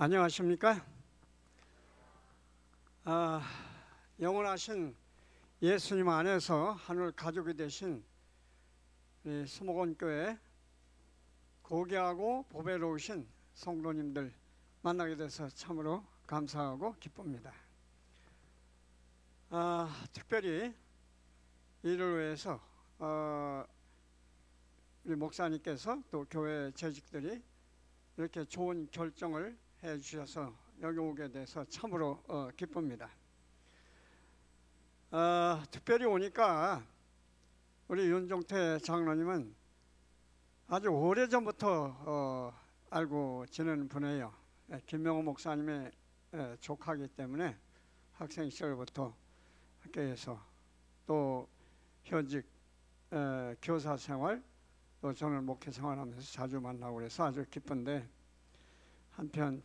안녕하십니까? 영원하신 예수님 안에서 하늘 가족이 되신 우리 수목원교회 고귀하고 보배로우신 성도님들 만나게 돼서 참으로 감사하고 기쁩니다. 특별히 이를 위해서 우리 목사님께서 또 교회 재직들이 이렇게 좋은 결정을 해 주셔서 여기 오게 돼서 참으로 기쁩니다. 특별히 오니까 우리 윤종태 장로님은 아주 오래전부터 알고 지내는 분이에요. 김명호 목사님의 조카이기 때문에 학생 시절부터 학교에서 또 현직 교사 생활 또 저는 목회 생활하면서 자주 만나고 그래서 아주 기쁜데, 한편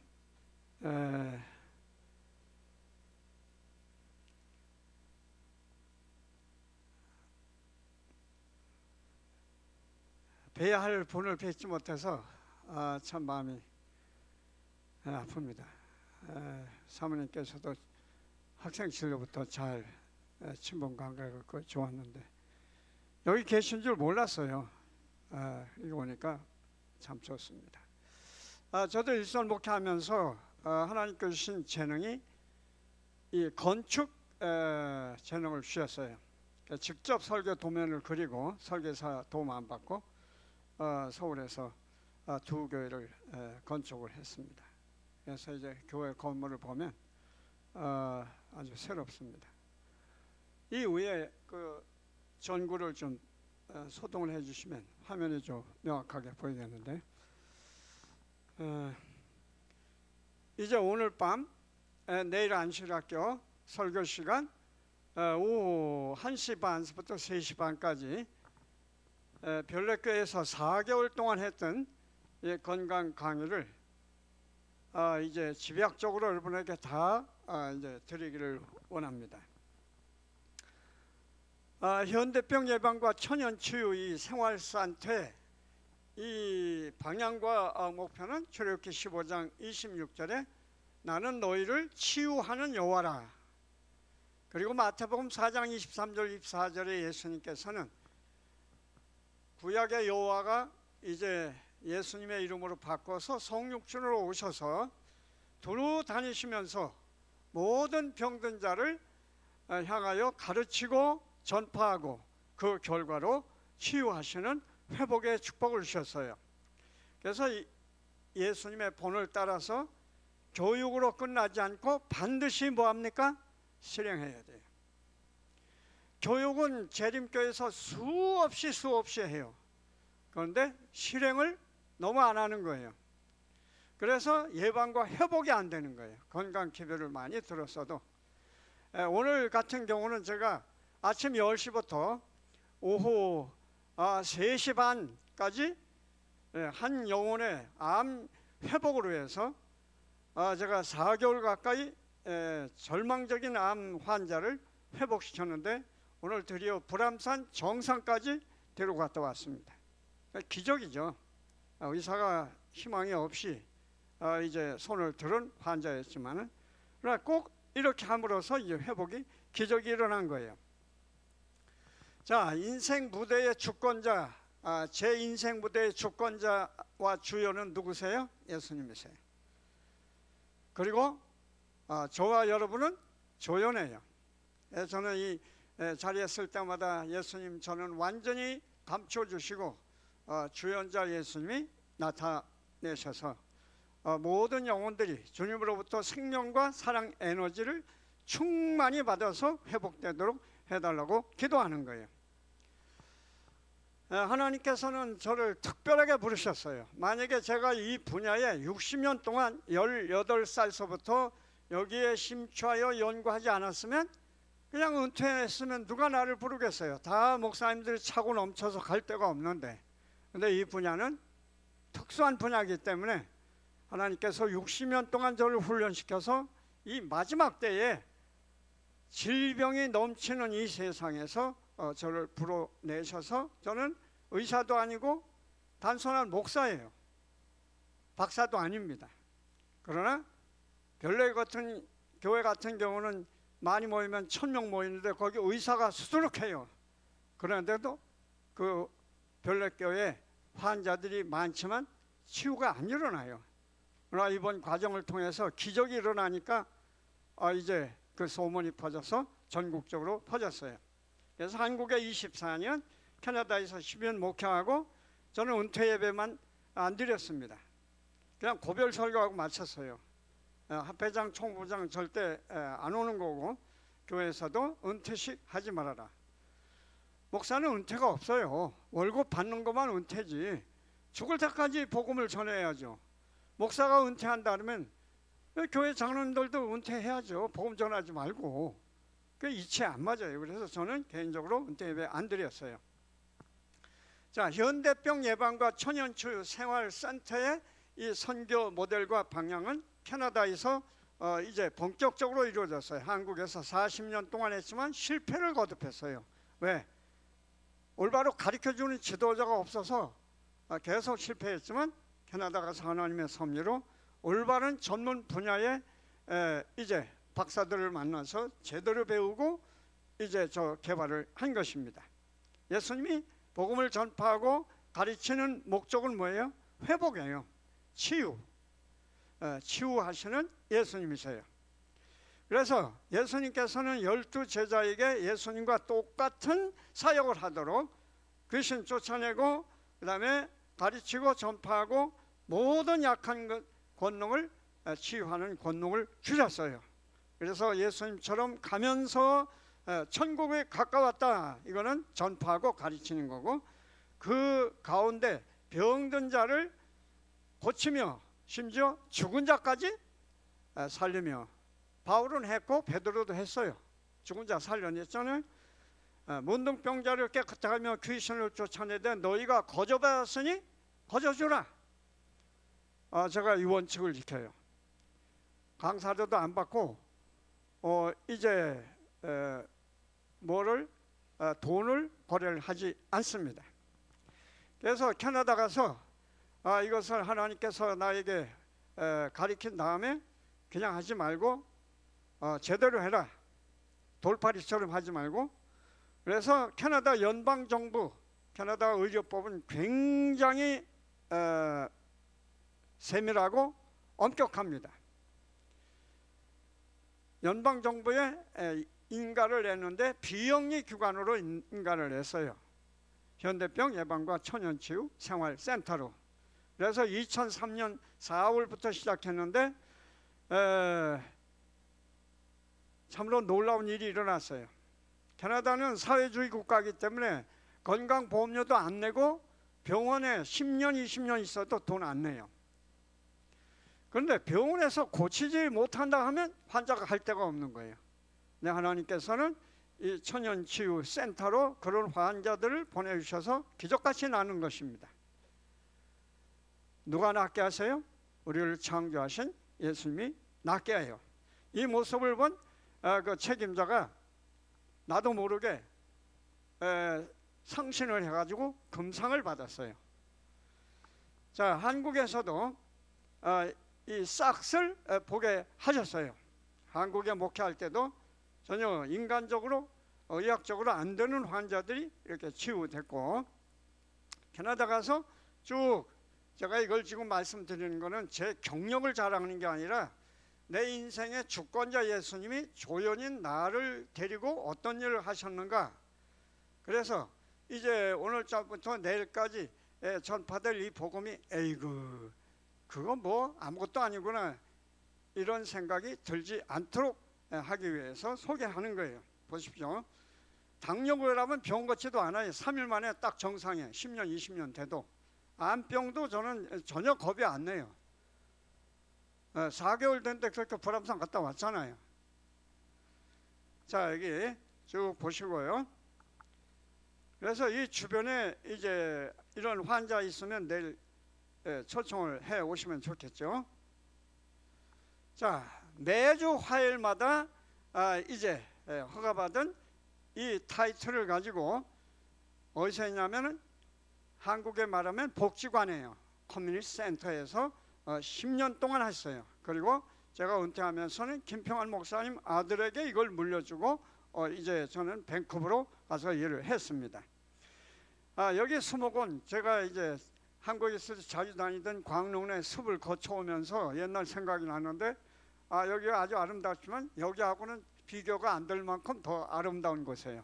뵈야 할 분을 뵙지 못해서 참 마음이 아픕니다. 사모님께서도 학생 시절부터 잘 친분 관계가 좋았는데 여기 계신 줄 몰랐어요. 여기 오니까 참 좋습니다. 저도 일선 목회하면서 하나님께서 주신 재능이 이 건축 재능을 주셨어요. 직접 설계 도면을 그리고 설계사 도움 안 받고 서울에서 두 교회를 건축을 했습니다. 그래서 이제 교회 건물을 보면 아주 새롭습니다. 이 위에 그 전구를 좀 소동을 해주시면 화면이 좀 명확하게 보이겠는데, 이제 오늘 밤 내일 안식학교 설교 시간 오후 1시 반부터 3시 반까지 별내교회에서 4개월 동안 했던 건강 강의를 이제 집약적으로 여러분에게 다 이제 드리기를 원합니다. 현대병 예방과 천연치유 이 생활산퇴 이 방향과 목표는 출애굽기 15장 26절에 나는 너희를 치유하는 여호와라. 그리고 마태복음 4장 23절 24절에 예수님께서는 구약의 여호와가 이제 예수님의 이름으로 바꿔서 성육신으로 오셔서 두루 다니시면서 모든 병든 자를 향하여 가르치고 전파하고 그 결과로 치유하시는 회복의 축복을 주셨어요. 그래서 예수님의 본을 따라서 교육으로 끝나지 않고 반드시 뭐합니까? 실행해야 돼요. 교육은 재림교에서 수없이 해요. 그런데 실행을 너무 안 하는 거예요. 그래서 예방과 회복이 안 되는 거예요. 건강 기별을 많이 들었어도. 오늘 같은 경우는 제가 아침 10시부터 오후 3시 반까지 한 영혼의 암 회복을 위해서 제가 4개월 가까이 절망적인 암 환자를 회복시켰는데 오늘 드디어 불암산 정상까지 데려갔다 왔습니다. 기적이죠. 의사가 희망이 없이 이제 손을 들은 환자였지만은 꼭 이렇게 함으로써 이제 회복이 기적이 일어난 거예요. 자, 인생 무대의 주권자, 제 인생 무대의 주권자와 주연은 누구세요? 예수님이세요. 그리고 저와 여러분은 조연이에요. 저는 이 자리에 설 때마다 예수님 저는 완전히 감춰주시고 주연자 예수님이 나타내셔서 모든 영혼들이 주님으로부터 생명과 사랑 에너지를 충만히 받아서 회복되도록 해달라고 기도하는 거예요. 하나님께서는 저를 특별하게 부르셨어요. 만약에 제가 이 분야에 60년 동안 18살서부터 여기에 심취하여 연구하지 않았으면 그냥 은퇴했으면 누가 나를 부르겠어요. 다 목사님들이 차고 넘쳐서 갈 데가 없는데, 근데 이 분야는 특수한 분야이기 때문에 하나님께서 60년 동안 저를 훈련시켜서 이 마지막 때에 질병이 넘치는 이 세상에서 저를 불어내셔서 저는 의사도 아니고 단순한 목사예요. 박사도 아닙니다. 그러나 별내 같은 교회 같은 경우는 많이 모이면 1000명 모이는데 거기 의사가 수두룩해요. 그런데도 그 별내교회 환자들이 많지만 치유가 안 일어나요. 그러나 이번 과정을 통해서 기적이 일어나니까 이제 그 소문이 퍼져서 전국적으로 퍼졌어요. 그래서 한국에 24년, 캐나다에서 10년 목회하고 저는 은퇴 예배만 안 드렸습니다. 그냥 고별 설교하고 마쳤어요. 합회장, 총부장 절대 안 오는 거고 교회에서도 은퇴식 하지 말아라. 목사는 은퇴가 없어요. 월급 받는 것만 은퇴지. 죽을 때까지 복음을 전해야죠. 목사가 은퇴한다 그러면 교회 장로님들도 은퇴해야죠. 복음 전하지 말고. 그 이치 안 맞아요. 그래서 저는 개인적으로 은퇴 예배 안 드렸어요. 자, 현대병 예방과 천연치유 생활센터의 이 선교 모델과 방향은 캐나다에서 이제 본격적으로 이루어졌어요. 한국에서 40년 동안 했지만 실패를 거듭했어요. 왜? 올바로 가르쳐주는 지도자가 없어서 계속 실패했지만 캐나다 가서 하나님의 섭리로 올바른 전문 분야에 이제 박사들을 만나서 제대로 배우고 이제 저 개발을 한 것입니다. 예수님이 복음을 전파하고 가르치는 목적은 뭐예요? 회복이에요. 치유. 치유하시는 예수님이세요. 그래서 예수님께서는 12제자에게 예수님과 똑같은 사역을 하도록 귀신 쫓아내고 그 다음에 가르치고 전파하고 모든 약한 권능을 치유하는 권능을 주셨어요. 그래서 예수님처럼 가면서 천국에 가까웠다. 이거는 전파하고 가르치는 거고 그 가운데 병든 자를 고치며 심지어 죽은 자까지 살리며 바울은 했고 베드로도 했어요. 죽은 자 살려냈잖아요. 문둥병자를 깨끗하게 하며 귀신을 쫓아내되 너희가 거저받았으니 거저주라. 제가 이 원칙을 지켜요. 강사료도 안 받고 이제 돈을 거래를 하지 않습니다. 그래서 캐나다 가서 이것을 하나님께서 나에게 가르친 다음에 그냥 하지 말고 제대로 해라. 돌팔이처럼 하지 말고. 그래서 캐나다 연방정부, 캐나다 의료법은 굉장히 세밀하고 엄격합니다. 연방정부에 인가를 냈는데 비영리 기관으로 인가를 냈어요. 현대병 예방과 천연치유 생활센터로. 그래서 2003년 4월부터 시작했는데 참으로 놀라운 일이 일어났어요. 캐나다는 사회주의 국가이기 때문에 건강보험료도 안 내고 병원에 10년, 20년 있어도 돈 안 내요. 그런데 병원에서 고치지 못한다 하면 환자가 갈 데가 없는 거예요. 근데 하나님께서는 이 천연치유센터로 그런 환자들을 보내주셔서 기적같이 나는 것입니다. 누가 낫게 하세요? 우리를 창조하신 예수님이 낫게 해요. 이 모습을 본 그 책임자가 나도 모르게 상신을 해가지고 금상을 받았어요. 자, 한국에서도 이 싹스를 보게 하셨어요. 한국에 목회할 때도 전혀 인간적으로 의학적으로 안 되는 환자들이 이렇게 치유됐고, 캐나다 가서 쭉 제가 이걸 지금 말씀드리는 거는 제 경력을 자랑하는 게 아니라 내 인생의 주권자 예수님이 조연인 나를 데리고 어떤 일을 하셨는가. 그래서 이제 오늘부터 내일까지 전파될 이 복음이 에이그 그거 뭐 아무것도 아니구나 이런 생각이 들지 않도록 하기 위해서 소개하는 거예요. 보십시오. 당뇨고라면 병 같지도 않아요. 3일 만에 딱 정상에 10년 20년 돼도. 암병도 저는 전혀 겁이 안 나요. 4개월 된데 그렇게 불암산 갔다 왔잖아요. 자, 여기 쭉 보시고요. 그래서 이 주변에 이제 이런 환자 있으면 내일 초청을 해 오시면 좋겠죠. 자, 매주 화요일마다 이제 허가받은 이 타이틀을 가지고 어디서 했냐면은 한국에 말하면 복지관이에요. 커뮤니티 센터에서 10년 동안 했어요. 그리고 제가 은퇴하면서는 김평환 목사님 아들에게 이걸 물려주고 이제 저는 밴쿠버로 가서 일을 했습니다. 여기 수목원, 제가 이제 한국에서 자주 다니던 광릉의 숲을 거쳐오면서 옛날 생각이 나는데 여기가 아주 아름답지만 여기하고는 비교가 안 될 만큼 더 아름다운 곳이에요.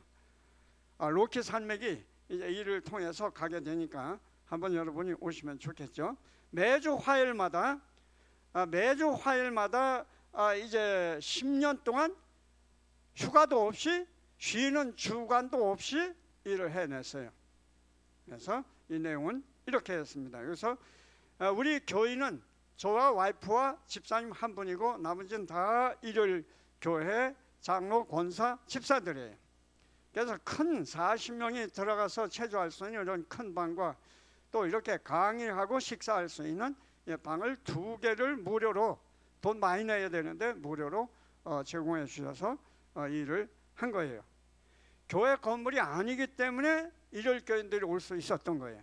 로키 산맥이 이제 이를 통해서 가게 되니까 한번 여러분이 오시면 좋겠죠. 매주 화요일마다 이제 10년 동안 휴가도 없이 쉬는 주간도 없이 일을 해냈어요. 그래서 이 내용은 이렇게 했습니다. 그래서 우리 교인은 저와 와이프와 집사님 한 분이고 나머지는 다 일요일 교회 장로, 권사, 집사들이에요. 그래서 큰 40명이 들어가서 체조할 수 있는 이런 큰 방과 또 이렇게 강의하고 식사할 수 있는 방을 2개를 무료로, 돈 많이 내야 되는데 무료로 제공해 주셔서 일을 한 거예요. 교회 건물이 아니기 때문에 일요일 교인들이 올 수 있었던 거예요.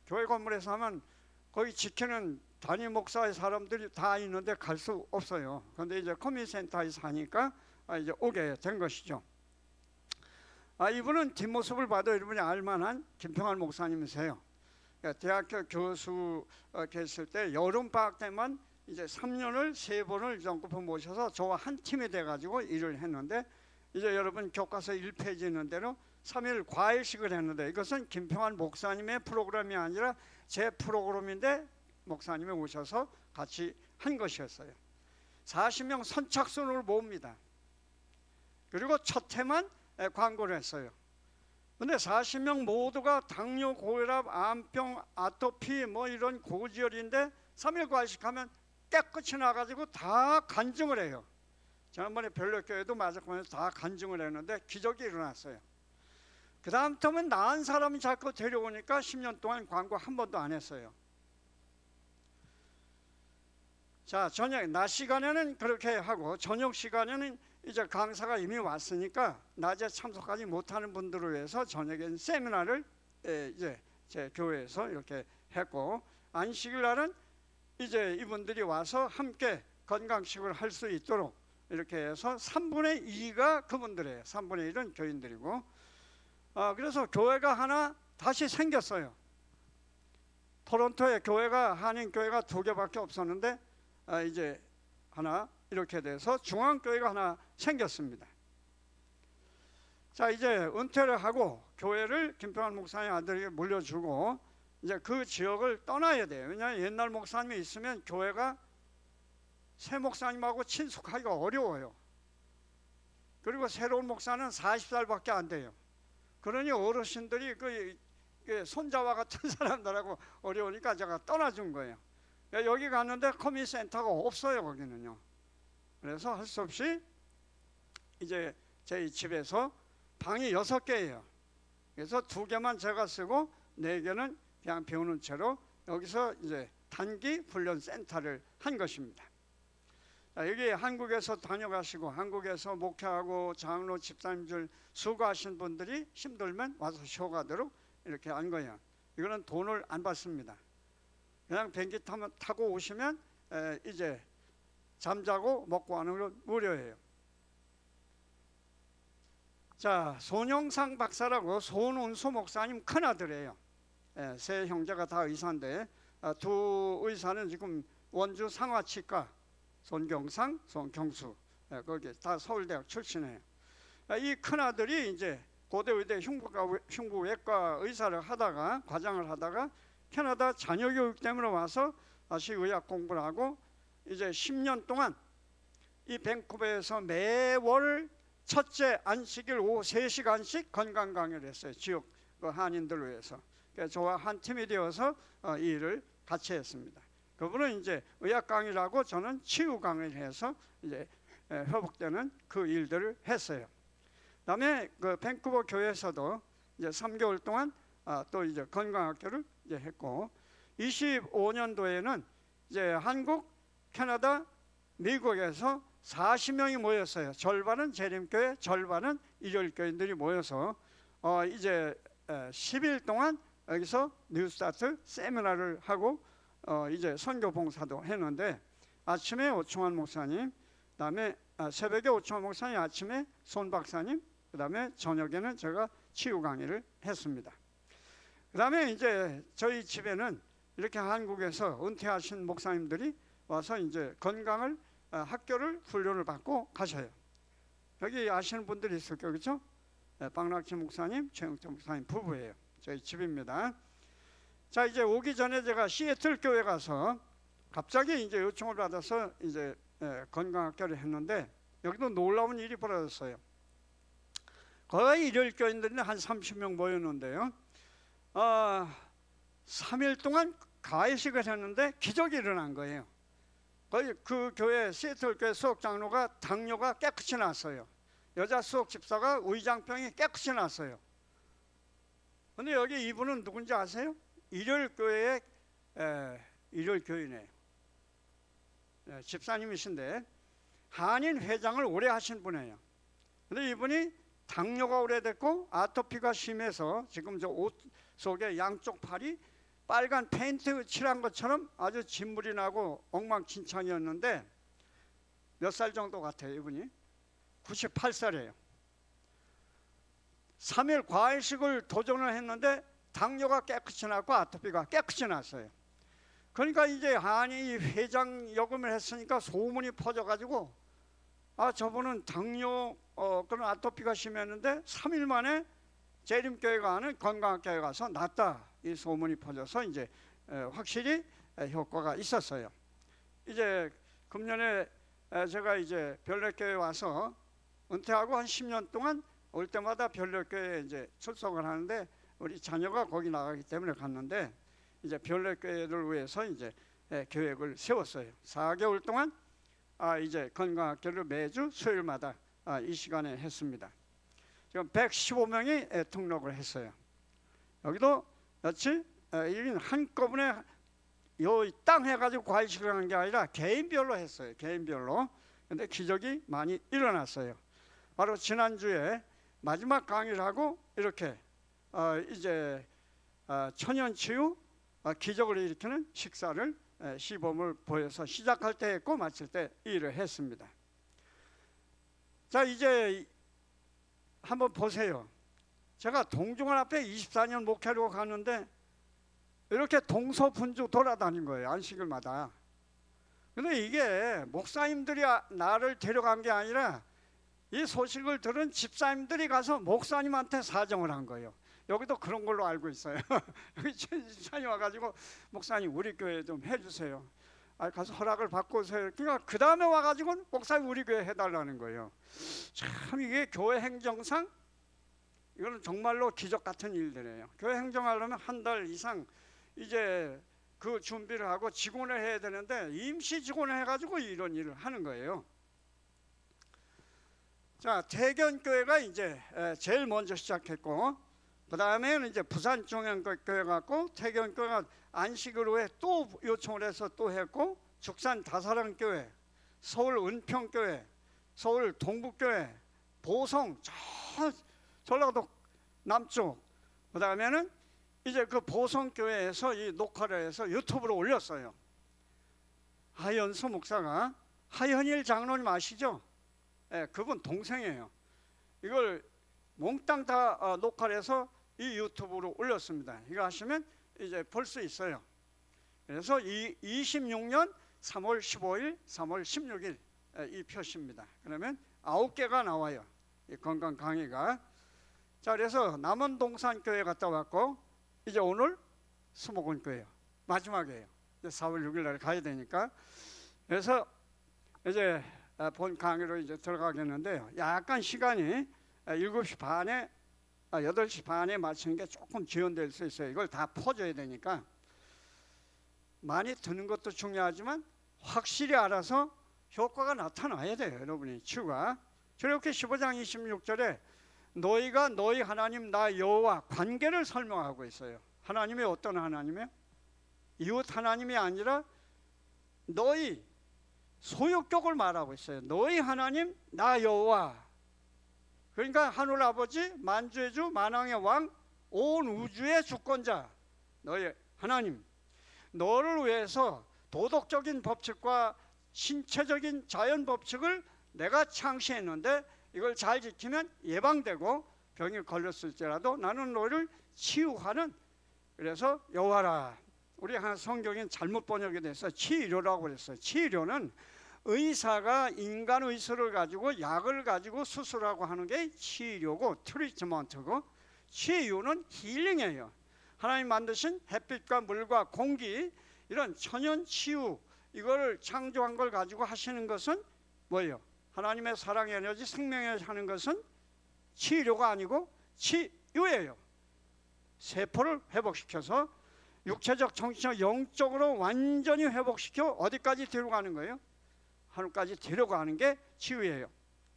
교회 건물에서 하면 거기 지키는 담임 목사의 사람들이 다 있는데 갈 수 없어요. 그런데 이제 커뮤니센터에서 하니까 이제 오게 된 것이죠. 이분은 뒷모습을 봐도 여러분이 알만한 김평환 목사님이세요. 대학교 교수 계실 때 여름방학 때만 이제 3년을 3번을 연구부 모셔서 저와 한 팀이 돼가지고 일을 했는데, 이제 여러분 교과서 1페이지 있는 대로 3일 과외식을 했는데, 이것은 김평환 목사님의 프로그램이 아니라 제 프로그램인데 목사님이 오셔서 같이 한 것이었어요. 40명 선착순으로 모읍니다. 그리고 첫 해만 광고를 했어요. 근데 40명 모두가 당뇨, 고혈압, 암병, 아토피 뭐 이런 고지혈인데 3일 과외식하면 깨끗이 나가지고 다 간증을 해요. 지난번에 별로교회도 맞았면서 다 간증을 했는데 기적이 일어났어요. 그 다음부터는 나은 사람이 자꾸 데려오니까 10년 동안 광고 한 번도 안 했어요. 자, 저녁 낮 시간에는 그렇게 하고 저녁 시간에는 이제 강사가 이미 왔으니까 낮에 참석하지 못하는 분들을 위해서 저녁엔 세미나를 이제 제 교회에서 이렇게 했고, 안식일 날은 이제 이분들이 와서 함께 건강식을 할 수 있도록 이렇게 해서 3분의 2가 그분들이에요. 3분의 1은 교인들이고, 그래서 교회가 하나 다시 생겼어요. 토론토에 교회가, 한인교회가 2개밖에 없었는데 이제 하나 이렇게 돼서 중앙교회가 하나 생겼습니다. 자, 이제 은퇴를 하고 교회를 김평환 목사님 아들에게 물려주고 이제 그 지역을 떠나야 돼요. 왜냐하면 옛날 목사님이 있으면 교회가 새 목사님하고 친숙하기가 어려워요. 그리고 새로운 목사는 40살밖에 안 돼요. 그러니 어르신들이 그 손자와 같은 사람들하고 어려우니까 제가 떠나준 거예요. 여기 갔는데 커뮤니센터가 없어요. 거기는요. 그래서 할 수 없이 이제 저희 집에서 방이 6개예요. 그래서 2개만 제가 쓰고 4개는 그냥 비우는 채로 여기서 이제 단기 훈련 센터를 한 것입니다. 여기 한국에서 다녀가시고 한국에서 목회하고 장로 집사님들 수고하신 분들이 힘들면 와서 쉬어가도록 이렇게 한 거예요. 이거는 돈을 안 받습니다. 그냥 비행기 타고 오시면 이제 잠자고 먹고 하는 건 무료예요. 자, 손영상 박사라고 손운수 목사님 큰아들이에요. 세 형제가 다 의사인데 2 의사는 지금 원주 상화치과, 손경상, 손경수, 거기 다 서울대학 출신이에요. 이 큰아들이 이제 고대의대 흉부외과 의사를 하다가 과장을 하다가 캐나다 자녀교육 때문에 와서 다시 의학 공부를 하고 이제 10년 동안 이 밴쿠버에서 매월 첫째 안식일 오후 3시간씩 건강 강의를 했어요. 지역 한인들을 위해서. 그래서 저와 한 팀이 되어서 이 일을 같이 했습니다. 그분은 이제 의학 강의를 하고 저는 치유 강의를 해서 이제 회복되는 그 일들을 했어요. 그다음에 그 밴쿠버 교회에서도 이제 3개월 동안 또 이제 건강학교를 이제 했고, 25년도에는 이제 한국, 캐나다, 미국에서 40명이 모였어요. 절반은 재림교회, 절반은 일요일교인들이 모여서 이제 10일 동안 여기서 뉴스타트 세미나를 하고 이제 선교 봉사도 했는데 아침에 오충환 목사님, 그다음에 새벽에 오충환 목사님, 아침에 손 박사님, 그다음에 저녁에는 제가 치유 강의를 했습니다. 그다음에 이제 저희 집에는 이렇게 한국에서 은퇴하신 목사님들이 와서 이제 건강을 학교를 훈련을 받고 가셔요. 여기 아시는 분들이 있을 거예요, 그렇죠? 박낙지 목사님, 최영태 목사님 부부예요. 저희 집입니다. 자, 이제 오기 전에 제가 시애틀 교회 가서 갑자기 이제 요청을 받아서 이제 건강학교를 했는데 여기도 놀라운 일이 벌어졌어요. 거의 일요일 교인들이 한 30명 모였는데요. 3일 동안 가회식을 했는데 기적이 일어난 거예요. 거의 그 교회 시애틀 교회 수석 장로가 당뇨가 깨끗이 났어요. 여자 수석 집사가 위장병이 깨끗이 났어요. 근데 여기 이분은 누군지 아세요? 일요일 교회의 일요일 교인이에요. 집사님이신데 한인 회장을 오래 하신 분이에요. 근데 이분이 당뇨가 오래됐고 아토피가 심해서 지금 저 옷 속에 양쪽 팔이 빨간 페인트 칠한 것처럼 아주 진물이 나고 엉망진창이었는데 몇 살 정도 같아요, 이분이? 98살이에요. 3일 과일식을 도전을 했는데 당뇨가 깨끗이 났고 아토피가 깨끗이 났어요. 그러니까 이제 한이 회장 역임을 했으니까 소문이 퍼져가지고 저분은 당뇨 그런 아토피가 심했는데 3일 만에 재림교회 가는 건강학교에 가서 낫다, 이 소문이 퍼져서 이제 확실히 효과가 있었어요. 이제 금년에 제가 이제 별내교회 와서 은퇴하고 한 10년 동안 올 때마다 별내교회에 이제 출석을 하는데 우리 자녀가 거기 나가기 때문에 갔는데 이제 별내교회를 위해서 이제 계획을 세웠어요. 4개월 동안 이제 건강학교를 매주 수요일마다 이 시간에 했습니다. 지금 115명이 등록을 했어요. 여기도 역시 일인 한꺼번에 요 땅 해가지고 과외식을 한 게 아니라 개인별로 했어요. 개인별로. 근데 기적이 많이 일어났어요. 바로 지난주에 마지막 강의를 하고 이렇게 이제 천연치유 기적을 일으키는 식사를 시범을 보여서 시작할 때 했고 마칠 때 일을 했습니다. 자, 이제 한번 보세요. 제가 동중원 앞에 24년 목회로 갔는데 이렇게 동서분주 돌아다닌 거예요, 안식일마다. 근데 이게 목사님들이 나를 데려간 게 아니라 이 소식을 들은 집사님들이 가서 목사님한테 사정을 한 거예요. 여기도 그런 걸로 알고 있어요. 여기 집사님 와가지고 목사님 우리 교회 좀 해주세요. 가서 허락을 받고 오세요. 그러니까 그 다음에 와가지고 목사님 우리 교회 해달라는 거예요. 참 이게 교회 행정상 이거는 정말로 기적 같은 일들이에요. 교회 행정하려면 한 달 이상 이제 그 준비를 하고 직원을 해야 되는데 임시 직원을 해가지고 이런 일을 하는 거예요. 자, 태견교회가 이제 제일 먼저 시작했고 그 다음에는 이제 부산중앙교회 갖고 태견교회가 안식을 후에 또 요청을 해서 또 했고 죽산 다사랑교회, 서울 은평교회, 서울 동북교회, 보성 전라도 남쪽, 그 다음에는 이제 그 보성교회에서 이 녹화를 해서 유튜브로 올렸어요. 하연수 목사가, 하현일 장로님 아시죠? 그분 동생이에요. 이걸 몽땅 다 녹화를 해서 이 유튜브로 올렸습니다. 이거 하시면 이제 볼 수 있어요. 그래서 26년 3월 15일, 3월 16일 이 표시입니다. 그러면 9개가 나와요, 이 건강 강의가. 자, 그래서 남원동산교회 갔다 왔고 이제 오늘 수목원교회요, 마지막이에요. 이제 4월 6일 날 가야 되니까. 그래서 이제 본 강의로 이제 들어가겠는데요. 약간 시간이 7시 반에 8시 반에 마치는 게 조금 지연될 수 있어요. 이걸 다 퍼줘야 되니까. 많이 듣는 것도 중요하지만 확실히 알아서 효과가 나타나야 돼요, 여러분이 치유가. 저렇게 15장 26절에 너희가 너희 하나님 나 여호와 관계를 설명하고 있어요. 하나님이 어떤 하나님이에요? 이웃 하나님이 아니라 너희 소유격을 말하고 있어요. 너희 하나님 나 여호와. 그러니까 하늘 아버지, 만주의 주, 만왕의 왕, 온 우주의 주권자 너희 하나님. 너를 위해서 도덕적인 법칙과 신체적인 자연 법칙을 내가 창시했는데 이걸 잘 지키면 예방되고 병이 걸렸을지라도 나는 너를 치유하는, 그래서 여호와라. 우리 한 성경엔 잘못 번역이 돼서 치료라고 그랬어요. 치료는 의사가 인간 의술을 가지고 약을 가지고 수술하고 하는 게 치료고 트리트먼트고, 치유는 힐링이에요. 하나님 만드신 햇빛과 물과 공기, 이런 천연 치유, 이걸 창조한 걸 가지고 하시는 것은 뭐예요? 하나님의 사랑의 에너지, 생명에 하는 것은 치료가 아니고 치유예요. 세포를 회복시켜서 육체적, 정신적, 영적으로 완전히 회복시켜 어디까지 데려가는 거예요? 하늘까지 데려가는 게 치유예요.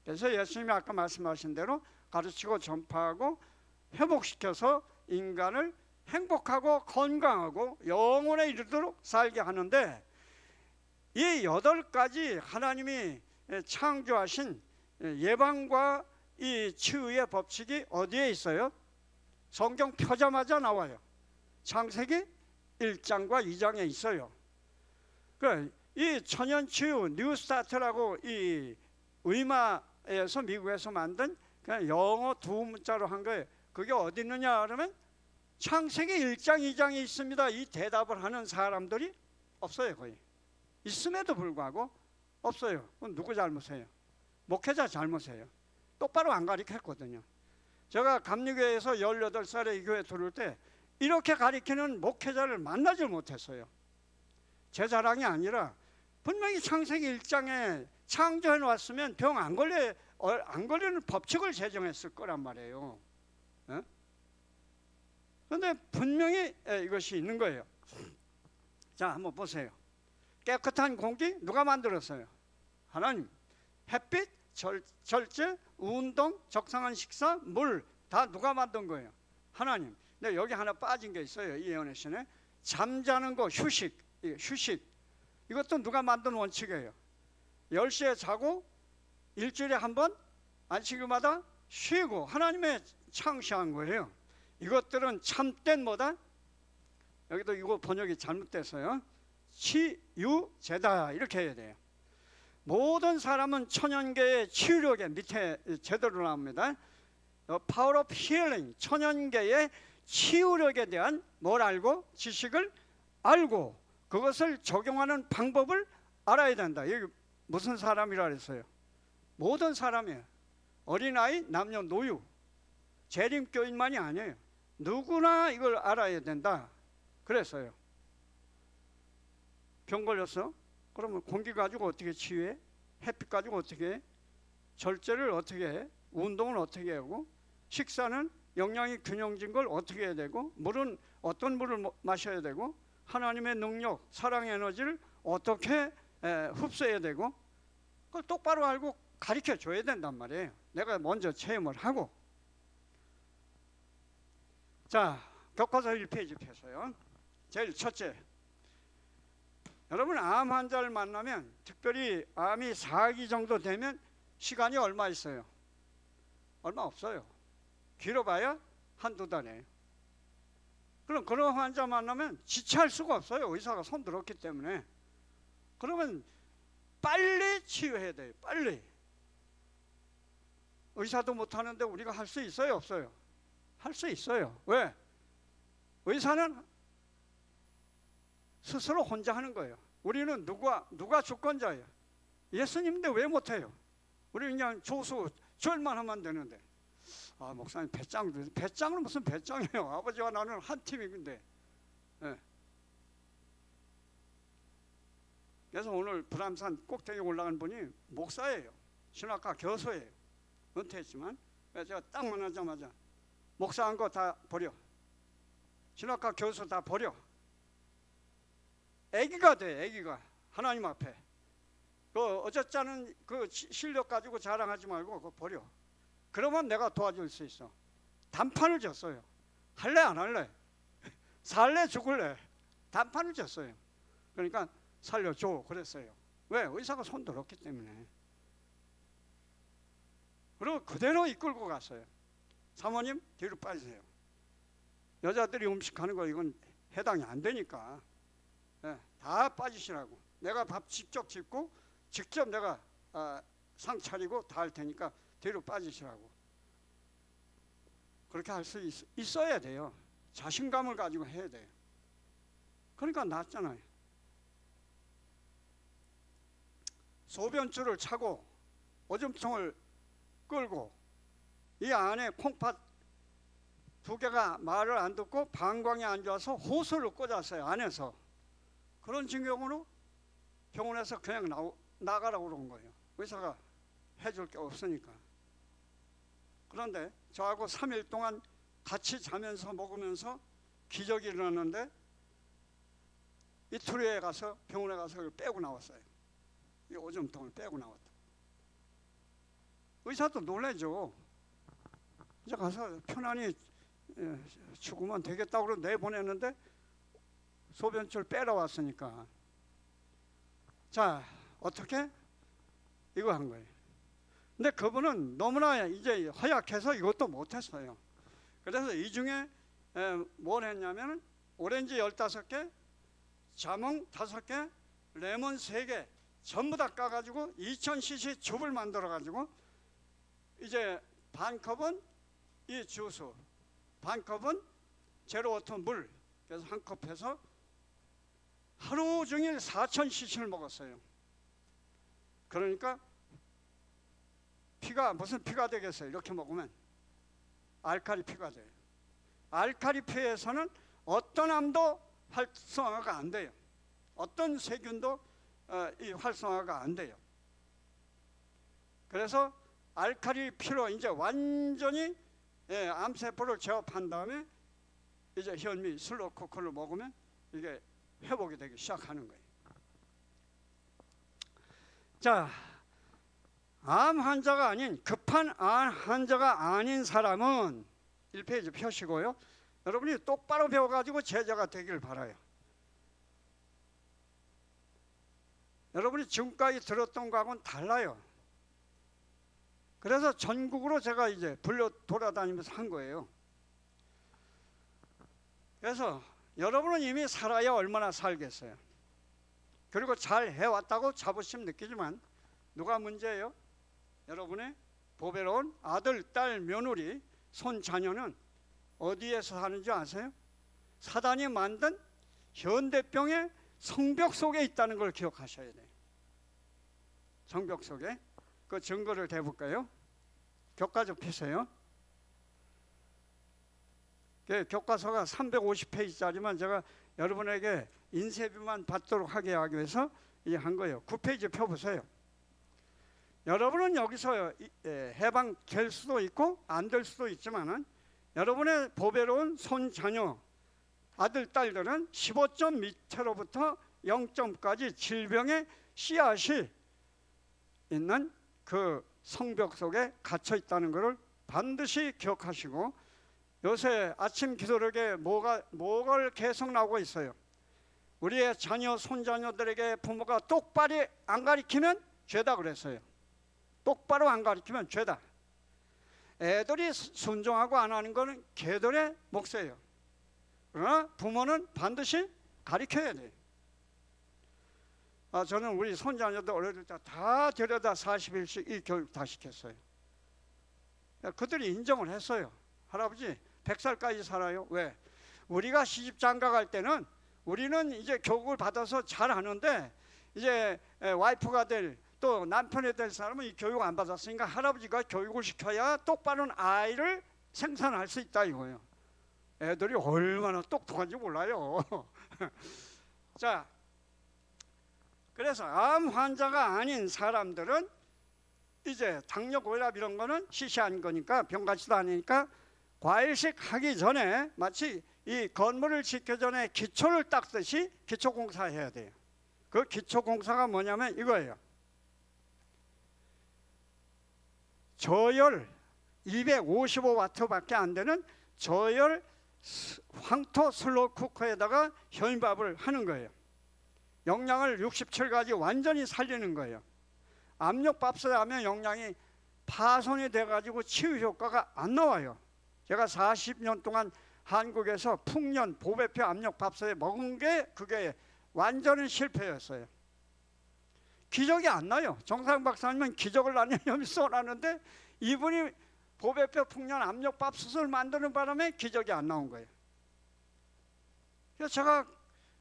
그래서 예수님이 아까 말씀하신 대로 가르치고 전파하고 회복시켜서 인간을 행복하고 건강하고 영원에 이르도록 살게 하는데, 이 8가지 하나님이 창조하신 예방과 이 치유의 법칙이 어디에 있어요? 성경 펴자마자 나와요. 창세기 1장과 2장에 있어요. 이 천연치유 뉴스타트라고 이 의마에서 미국에서 만든 그냥 영어 2문자로 한 거예요. 그게 어디 있느냐 그러면 창세기 1장 2장에 있습니다. 이 대답을 하는 사람들이 없어요. 거의. 있음에도 불구하고 없어요. 그건 누구 잘못이에요? 목회자 잘못이에요. 똑바로 안 가르쳤거든요. 제가 감리교회에서 18살에 이 교회 들어올 때 이렇게 가르치는 목회자를 만나지 못했어요. 제 자랑이 아니라 분명히 창세기 1장에 창조해 놨으면 병 안 걸리는 법칙을 제정했을 거란 말이에요. 그런데 분명히 이것이 있는 거예요. 자, 한번 보세요. 깨끗한 공기 누가 만들었어요? 하나님. 햇빛, 절제, 운동, 적당한 식사, 물 다 누가 만든 거예요? 하나님. 근데 여기 하나 빠진 게 있어요. 이 예언의 신에 잠자는 거, 휴식. 이것도 누가 만든 원칙이에요. 10시에 자고 일주일에 한 번 안식일마다 쉬고 하나님의 창시한 거예요. 이것들은 참된 뭐다? 여기도 이거 번역이 잘못됐어요. 치유제다 이렇게 해야 돼요. 모든 사람은 천연계의 치유력의 밑에 제대로 나옵니다. Power of Healing, 천연계의 치유력에 대한 뭘 알고? 지식을 알고 그것을 적용하는 방법을 알아야 된다. 여기 무슨 사람이라 그랬어요? 모든 사람이에요. 어린아이, 남녀, 노유, 재림교인만이 아니에요. 누구나 이걸 알아야 된다 그랬어요. 병 걸렸어? 그러면 공기 가지고 어떻게 치유해? 햇빛 가지고 어떻게 해? 절제를 어떻게 해? 운동은 어떻게 하고? 식사는 영양이 균형진 걸 어떻게 해야 되고? 물은 어떤 물을 마셔야 되고? 하나님의 능력, 사랑의 에너지를 어떻게 흡수해야 되고? 그걸 똑바로 알고 가르쳐 줘야 된단 말이에요. 내가 먼저 체험을 하고. 자, 교과서 1페이지 펴서요. 제일 첫째, 여러분 암 환자를 만나면 특별히 암이 4기 정도 되면 시간이 얼마 있어요? 얼마 없어요. 길어봐야 한두 달이에요. 그럼 그런 환자 만나면 지체할 수가 없어요. 의사가 손 들었기 때문에. 그러면 빨리 치유해야 돼요. 빨리. 의사도 못하는데 우리가 할 수 있어요? 없어요? 할 수 있어요. 왜? 의사는 스스로 혼자 하는 거예요. 우리는 누가 주권자예요? 예수님인데 왜 못해요? 우리 그냥 조수 절만 하면 되는데. 아, 목사님 배짱은 무슨 배짱이에요? 아버지와 나는 한 팀인데. 네. 그래서 오늘 불암산 꼭대기 올라간 분이 목사예요. 신학과 교수예요. 은퇴했지만. 그래서 제가 딱 만나자마자 목사한 거 다 버려. 신학과 교수 다 버려. 애기가 돼. 애기가 하나님 앞에. 그 어쩌자는 그 실력 가지고 자랑하지 말고 그거 버려. 그러면 내가 도와줄 수 있어. 단판을 졌어요. 할래 안 할래? 살래 죽을래? 단판을 졌어요. 그러니까 살려줘 그랬어요. 왜? 의사가 손 들었기 때문에. 그리고 그대로 이끌고 갔어요. 사모님 뒤로 빠지세요. 여자들이 음식하는 거 이건 해당이 안 되니까. 예, 다 빠지시라고. 내가 밥 직접 짓고 직접 내가 상 차리고 다 할 테니까 뒤로 빠지시라고. 그렇게 할 수 있어야 돼요. 자신감을 가지고 해야 돼요. 그러니까 낫잖아요. 소변줄을 차고 오줌통을 끌고 이 안에 콩팥 2개가 말을 안 듣고 방광이 안 좋아서 호수를 꽂았어요. 안에서. 그런 지경으로 병원에서 그냥 나가라고 그런 거예요. 의사가 해줄 게 없으니까. 그런데 저하고 3일 동안 같이 자면서 먹으면서 기적이 일어났는데 이틀 후에 가서 병원에 가서 그걸 빼고 나왔어요. 이 오줌통을 빼고 나왔다. 의사도 놀라죠. 이제 가서 편안히 죽으면 되겠다고 내보냈는데 소변줄 빼러 왔으니까. 자, 어떻게? 이거 한 거예요. 근데 그분은 너무나 이제 허약해서 이것도 못했어요. 그래서 이 중에 뭘 했냐면 오렌지 15개, 자몽 5개, 레몬 3개 전부 다 까가지고 2000cc 즙을 만들어가지고 이제 반 컵은 이 주스, 반 컵은 제로워터 물, 그래서 한 컵 해서 하루 종일 4000cc를 먹었어요. 그러니까 피가 무슨 피가 되겠어요? 이렇게 먹으면 알칼리 피가 돼요. 알칼리 피에서는 어떤 암도 활성화가 안 돼요. 어떤 세균도 이 활성화가 안 돼요. 그래서 알칼리 피로 이제 완전히 암세포를 제압한 다음에 이제 현미 슬로코크를 먹으면 이게 회복이 되기 시작하는 거예요. 자, 암 환자가 아닌 급한 암 환자가 아닌 사람은 1페이지 펴시고요. 여러분이 똑바로 배워가지고 제자가 되길 바라요. 여러분이 지금까지 들었던 거하고는 달라요. 그래서 전국으로 제가 이제 불려 돌아다니면서 한 거예요. 그래서 여러분은 이미 살아야 얼마나 살겠어요. 그리고 잘 해왔다고 자부심 느끼지만 누가 문제예요? 여러분의 보배로운 아들, 딸, 며느리, 손, 자녀는 어디에서 사는지 아세요? 사단이 만든 현대병의 성벽 속에 있다는 걸 기억하셔야 돼요. 성벽 속에. 그 증거를 대볼까요? 교과서 펴세요. 교과서가 350페이지짜리만 제가 여러분에게 인쇄비만 받도록 하게 하기 위해서 이제 한 거예요. 9페이지 펴보세요. 여러분은 여기서 해방될 수도 있고 안 될 수도 있지만은 여러분의 보배로운 손, 자녀, 아들, 딸들은 15점 밑으로부터 0점까지 질병의 씨앗이 있는 그 성벽 속에 갇혀 있다는 것을 반드시 기억하시고, 요새 아침 기도록에 뭐가 계속 나오고 있어요. 우리의 자녀, 손자녀들에게 부모가 똑바로 안 가르치면 죄다 그랬어요. 똑바로 안 가르치면 죄다. 애들이 순종하고 안 하는 거는 개들의 몫이에요. 그러나 부모는 반드시 가르쳐야 돼요. 저는 우리 손자녀들 어릴 때 다 데려다 40일씩 이 교육 다 시켰어요. 그들이 인정을 했어요. 할아버지 100살까지 살아요. 왜? 우리가 시집 장가 갈 때는 우리는 이제 교육을 받아서 잘 하는데 이제 와이프가 될 또 남편이 될 사람은 이 교육 안 받았으니까 할아버지가 교육을 시켜야 똑바른 아이를 생산할 수 있다 이거예요. 애들이 얼마나 똑똑한지 몰라요. 자, 그래서 암 환자가 아닌 사람들은 이제 당뇨, 고혈압 이런 거는 시시한 거니까 병 같지도 않으니까 과일식 하기 전에 마치 이 건물을 짓기 전에 기초를 닦듯이 기초공사 해야 돼요. 그 기초공사가 뭐냐면 이거예요. 저열 255와트밖에 안 되는 저열 황토 슬로 쿠커에다가 현미밥을 하는 거예요. 영양을 67가지 완전히 살리는 거예요. 압력밥솥에 하면 영양이 파손이 돼가지고 치유 효과가 안 나와요. 제가 40년 동안 한국에서 풍년 보배표 압력밥솥에 먹은 게 그게 완전히 실패였어요. 기적이 안 나요. 정상 박사님은 기적을 하냐면 쏘라는데 이분이 보배뼈 풍년 압력밥솥을 만드는 바람에 기적이 안 나온 거예요. 그래서 제가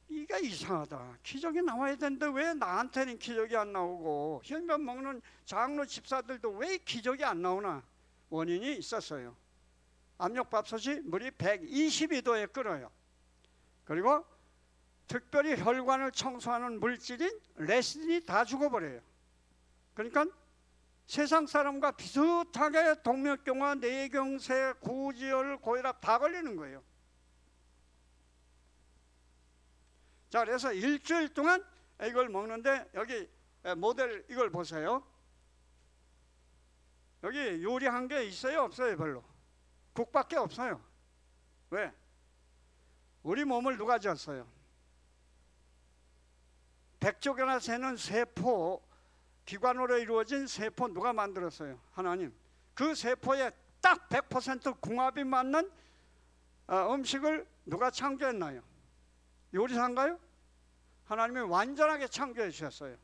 이게 이상하다. 기적이 나와야 되는데 왜 나한테는 기적이 안 나오고 혈면 먹는 장로 집사들도 왜 기적이 안 나오나? 원인이 있었어요. 압력밥솥이 물이 122도에 끓어요. 그리고 특별히 혈관을 청소하는 물질인 레신이 다 죽어버려요. 그러니까 세상 사람과 비슷하게 동맥경화, 뇌경색, 고지혈, 고혈압 다 걸리는 거예요. 자, 그래서 일주일 동안 이걸 먹는데 여기 모델 이걸 보세요. 여기 요리한 게 있어요, 없어요? 별로. 국밖에 없어요. 왜? 우리 몸을 누가 지었어요? 백조개나 새는 세포, 기관으로 이루어진 세포 누가 만들었어요? 하나님. 그 세포에 딱 100% 궁합이 맞는 음식을 누가 창조했나요? 요리사인가요? 하나님이 완전하게 창조해 주셨어요.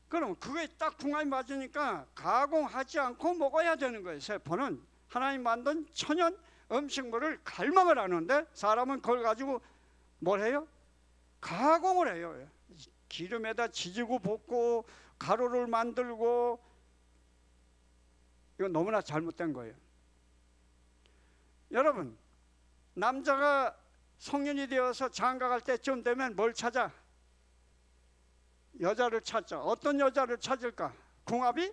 그럼 그게 딱 궁합이 맞으니까 가공하지 않고 먹어야 되는 거예요. 세포는 하나님 만든 천연 음식물을 갈망을 하는데 사람은 그걸 가지고 뭘 해요? 가공을 해요. 기름에다 지지고 볶고 가루를 만들고. 이건 너무나 잘못된 거예요. 여러분, 남자가 성인이 되어서 장가갈 때쯤 되면 뭘 찾아? 여자를 찾죠. 어떤 여자를 찾을까? 궁합이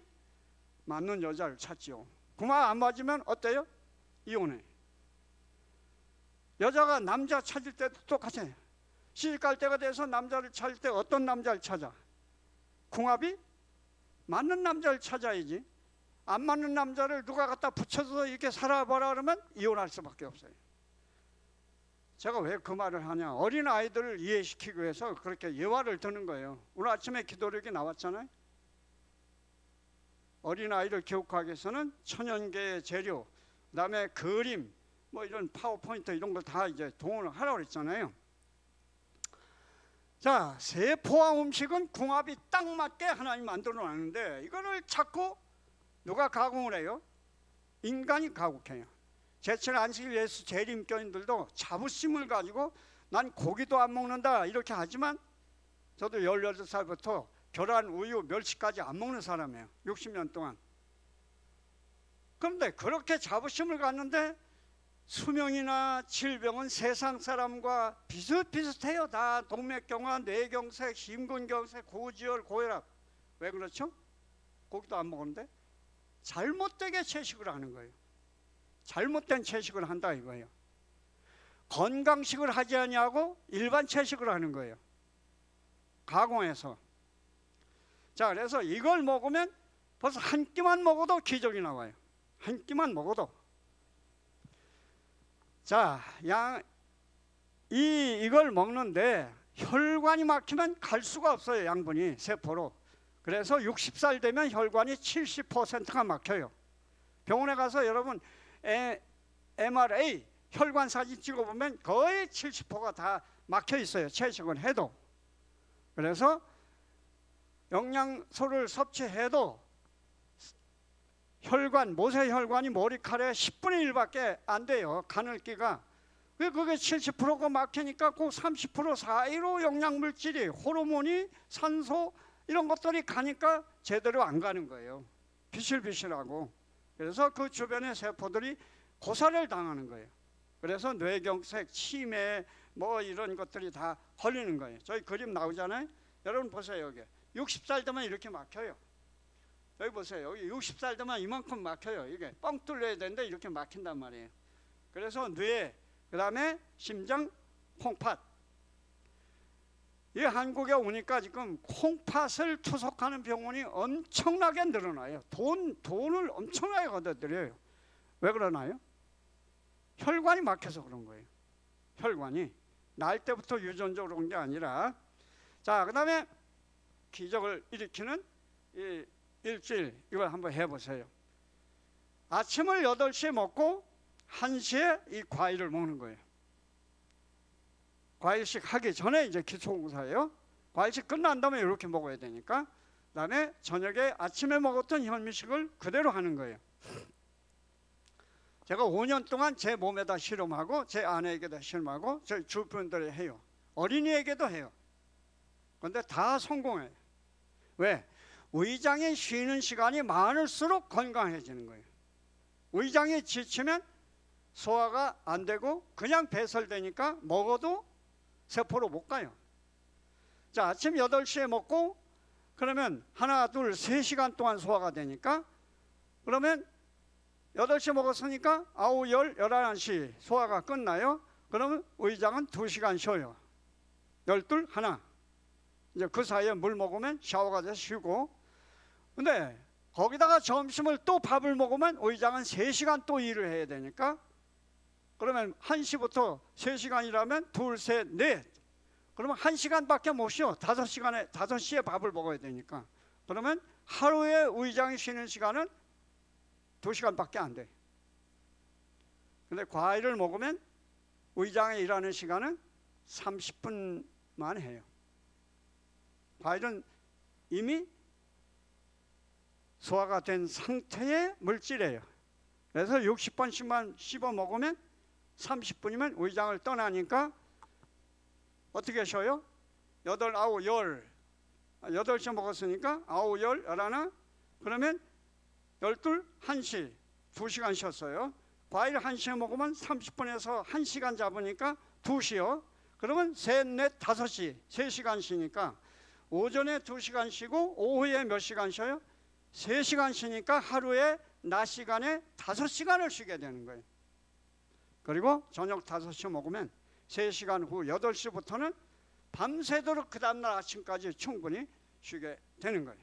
맞는 여자를 찾지요. 궁합 안 맞으면 어때요? 이혼해. 여자가 남자 찾을 때도 똑같아요. 시집갈 때가 돼서 남자를 찾을 때 어떤 남자를 찾아? 궁합이 맞는 남자를 찾아야지. 안 맞는 남자를 누가 갖다 붙여서 이렇게 살아보라 그러면 이혼할 수밖에 없어요. 제가 왜 그 말을 하냐? 어린 아이들을 이해시키기 위해서 그렇게 예화를 드는 거예요. 오늘 아침에 기도력이 나왔잖아요. 어린 아이를 교육하기 위해서는 천연계의 재료, 그다음에 그림, 뭐 이런 파워포인트 이런 걸 다 이제 동원을 하라고 그랬잖아요. 자, 세포와 음식은 궁합이 딱 맞게 하나님 만들어 놨는데 이거를 자꾸 누가 가공을 해요? 인간이 가공해요. 제칠 안식일 예수 재림교인들도 자부심을 가지고 난 고기도 안 먹는다 이렇게 하지만 저도 18살부터 계란, 우유, 멸치까지 안 먹는 사람이에요. 60년 동안. 그런데 그렇게 자부심을 갖는데 수명이나 질병은 세상 사람과 비슷비슷해요. 다 동맥경화, 뇌경색, 심근경색, 고지혈, 고혈압. 왜 그렇죠? 고기도 안 먹었는데 잘못되게 채식을 하는 거예요. 잘못된 채식을 한다 이거예요. 건강식을 하지 아니하고 일반 채식을 하는 거예요. 가공해서. 자, 그래서 이걸 먹으면 벌써 한 끼만 먹어도 기적이 나와요. 한 끼만 먹어도. 자, 이걸 먹는데 혈관이 막히면 갈 수가 없어요. 양분이 세포로. 그래서 60살 되면 혈관이 70%가 막혀요. 병원에 가서 여러분 MRA 혈관 사진 찍어보면 거의 70%가 다 막혀 있어요. 채식을 해도. 그래서 영양소를 섭취해도 혈관, 모세혈관이 머리카락의 10분의 1밖에 안 돼요. 가늘기가. 그게 70%가 막히니까 그 30% 사이로 영양물질이, 호르몬이, 산소 이런 것들이 가니까 제대로 안 가는 거예요. 비실비실하고. 그래서 그 주변의 세포들이 고사를 당하는 거예요. 그래서 뇌경색, 치매 뭐 이런 것들이 다 걸리는 거예요. 저희 그림 나오잖아요. 여러분 보세요. 여기 60살 되면 이렇게 막혀요. 여기 보세요. 여기 60살 되면 이만큼 막혀요. 이게 뻥 뚫려야 되는데 이렇게 막힌단 말이에요. 그래서 뇌, 그 다음에 심장, 콩팥. 이 한국에 오니까 지금 콩팥을 투석하는 병원이 엄청나게 늘어나요. 돈을 엄청나게 걷어들여요. 왜 그러나요? 혈관이 막혀서 그런 거예요. 혈관이. 날 때부터 유전적으로 그런 게 아니라. 자, 그 다음에 기적을 일으키는 이 일주일 이걸 한번 해보세요. 아침을 8시에 먹고 1시에 이 과일을 먹는 거예요. 과일식 하기 전에 이제 기초공사예요. 과일식 끝난 다음에 이렇게 먹어야 되니까. 그다음에 저녁에 아침에 먹었던 현미식을 그대로 하는 거예요. 제가 5년 동안 제 몸에다 실험하고 제 아내에게도 실험하고 저희 주변들에 해요. 어린이에게도 해요. 그런데 다 성공해요. 왜? 위장이 쉬는 시간이 많을수록 건강해지는 거예요. 위장이 지치면 소화가 안 되고 그냥 배설되니까 먹어도 세포로 못 가요. 자, 아침 8시에 먹고 그러면 하나, 둘, 3시간 동안 소화가 되니까 그러면 8시 먹었으니까 9, 10, 11시 소화가 끝나요. 그러면 위장은 2시간 쉬어요. 12, 하나. 이제 그 사이에 물 먹으면 샤워가 돼서 쉬고. 근데 거기다가 점심을 또 밥을 먹으면 위장은 3시간 또 일을 해야 되니까 그러면 1시부터 3시간이라면 둘, 셋, 넷. 그러면 1시간밖에 못 쉬어. 5시에 밥을 먹어야 되니까. 그러면 하루에 위장이 쉬는 시간은 2시간밖에 안 돼. 근데 과일을 먹으면 위장이 일하는 시간은 30분만 해요. 과일은 이미 소화가 된 상태의 물질이에요. 그래서 60번씩만 씹어 먹으면 30분이면 위장을 떠나니까 어떻게 쉬어요? 8, 9, 10. 8시 먹었으니까 9, 10, 11. 그러면 12, 1시 2시간 쉬었어요. 과일 1시에 먹으면 30분에서 1시간 잡으니까 2시요. 그러면 3, 4, 5시 3시간 쉬니까 오전에 2시간 쉬고 오후에 몇 시간 쉬어요? 3시간 쉬니까 하루에 낮 시간에 5시간을 쉬게 되는 거예요. 그리고 저녁 5시 먹으면 3시간 후 8시부터는 밤새도록 그 다음날 아침까지 충분히 쉬게 되는 거예요.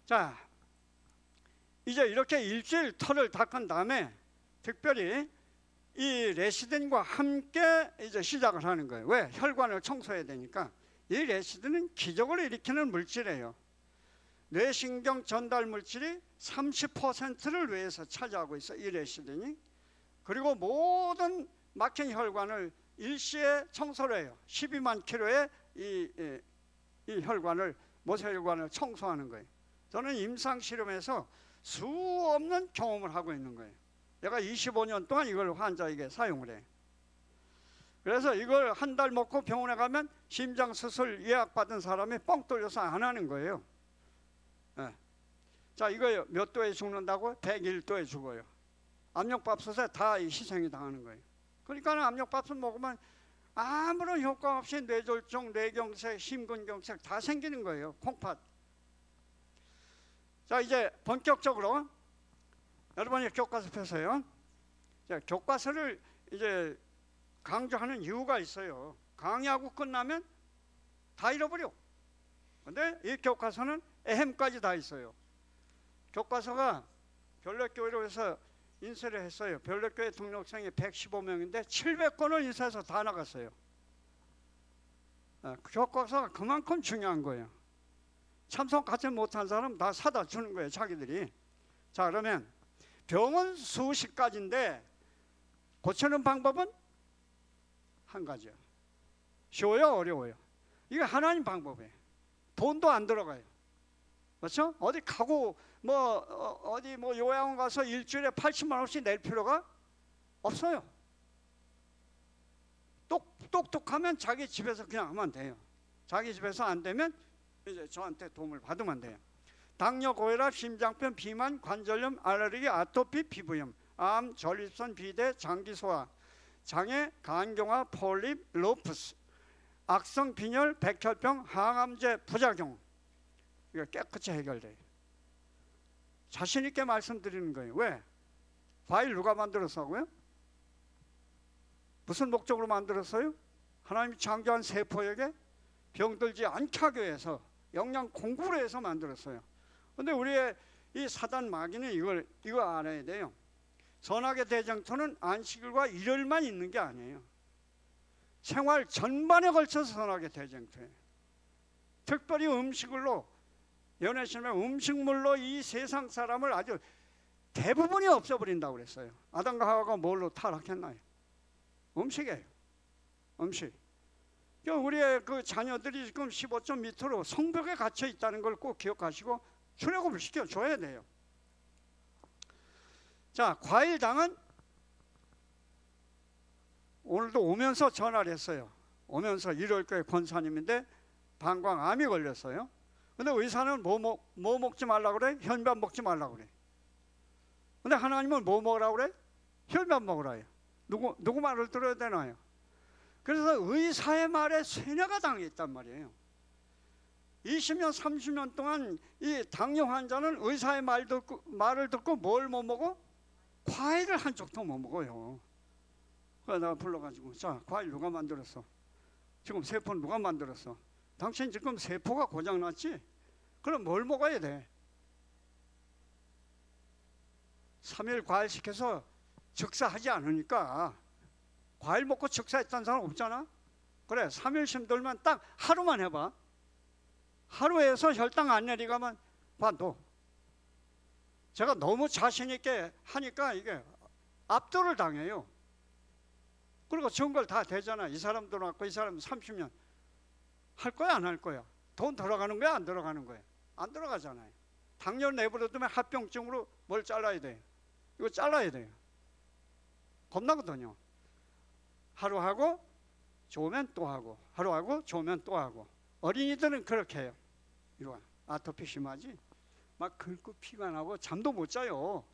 자, 이제 이렇게 일주일 털을 닦은 다음에 특별히 이 레시딘과 함께 이제 시작을 하는 거예요. 왜? 혈관을 청소해야 되니까. 이 레시딘은 기적을 일으키는 물질이에요. 뇌신경 전달 물질이 30%를 뇌에서 차지하고 있어, 이 레시딘이. 그리고 모든 막힌 혈관을 일시에 청소를 해요. 12만 킬로의 이 혈관을, 모세혈관을 청소하는 거예요. 저는 임상 실험에서 수 없는 경험을 하고 있는 거예요. 내가 25년 동안 이걸 환자에게 사용을 해. 그래서 이걸 한 달 먹고 병원에 가면 심장 수술 예약받은 사람이 뻥 뚫려서 안 하는 거예요. 네. 자, 이거 몇 도에 죽는다고? 101도에 죽어요. 압력밥솥에 다 희생이 당하는 거예요. 그러니까 압력밥솥 먹으면 아무런 효과 없이 뇌졸중, 뇌경색, 심근경색 다 생기는 거예요. 콩팥. 자, 이제 본격적으로 여러분이 교과서 펴세요. 자, 교과서를 이제 강조하는 이유가 있어요. 강의하고 끝나면 다 잃어버려. 근데 이 교과서는 에헴까지 다 있어요. 교과서가 별내교회로 해서 인쇄를 했어요. 별내교회 등록생이 115명인데 700권을 인쇄해서 다 나갔어요. 교과서가 그만큼 중요한 거예요. 참석 같이 못한 사람 다 사다 주는 거예요, 자기들이. 자, 그러면 병은 수십 가지인데 고치는 방법은 한 가지요. 쉬워요, 어려워요? 이게 하나님 방법이에요. 돈도 안 들어가요. 그렇죠? 어디 가고 어디 요양원 가서 일주일에 80만 원씩 낼 필요가 없어요. 똑똑하면 자기 집에서 그냥 하면 돼요. 자기 집에서 안 되면 이제 저한테 도움을 받으면 돼요. 당뇨, 고혈압, 심장병, 비만, 관절염, 알레르기, 아토피, 피부염, 암, 전립선, 비대, 장기소화, 장애, 간경화, 폴립, 루푸스, 악성 빈혈, 백혈병, 항암제 부작용, 이거 깨끗이 해결돼요. 자신 있게 말씀드리는 거예요. 왜? 과일 누가 만들었어요? 무슨 목적으로 만들었어요? 하나님이 창조한 세포에게 병들지 않게 하기 위해서 영양 공급을 해서 만들었어요. 근데 우리의 이 사단 마귀는 이거 알아야 돼요. 선악의 대장터는 안식일과 일요일만 있는 게 아니에요. 생활 전반에 걸쳐서 선악의 대장터예요. 특별히 음식물로, 연애신의 음식물로 이 세상 사람을 아주 대부분이 없애버린다고 그랬어요. 아담과 하와가 뭘로 타락했나요? 음식이에요. 음식. 우리의 그 자녀들이 지금 15점 밑으로 성벽에 갇혀 있다는 걸 꼭 기억하시고 출애굽을 시켜줘야 돼요. 자, 과일당은 오늘도 오면서 전화를 했어요. 오면서 이럴 거예요. 권사님인데 방광암이 걸렸어요. 근데 의사는 뭐 먹지 말라고 그래? 혈변 먹지 말라고 그래. 근데 하나님은 뭐 먹으라고 그래? 혈변 먹으라 해요. 누구 말을 들어야 되나요? 그래서 의사의 말에 세뇌가 당했단 말이에요. 20년 30년 동안 이 당뇨 환자는 의사의 말을 듣고 뭘 못 먹어? 과일을 한 쪽도 못 먹어요. 그래서 내가 불러가지고, 자, 과일 누가 만들었어? 지금 세포 누가 만들었어? 당신 지금 세포가 고장났지? 그럼 뭘 먹어야 돼? 3일 과일 시켜서 즉사하지 않으니까. 과일 먹고 즉사했다는 사람 없잖아? 그래, 3일 힘들면 딱 하루만 해봐. 하루에서 혈당 안 내리가면 반도. 제가 너무 자신 있게 하니까 이게 압도를 당해요. 그리고 증거를 다 되잖아. 이 사람 들어왔고 이 사람 30년 할 거야 안 할 거야? 돈 들어가는 거야 안 들어가는 거야? 안 들어가잖아요. 당뇨 내버려두면 합병증으로 뭘 잘라야 돼? 이거 잘라야 돼요. 겁나거든요. 하루 하고 좋으면 또 하고, 하루 하고 좋으면 또 하고. 어린이들은 그렇게 해요. 이리 와. 아토피 심하지? 막 긁고 피가 나고 잠도 못 자요.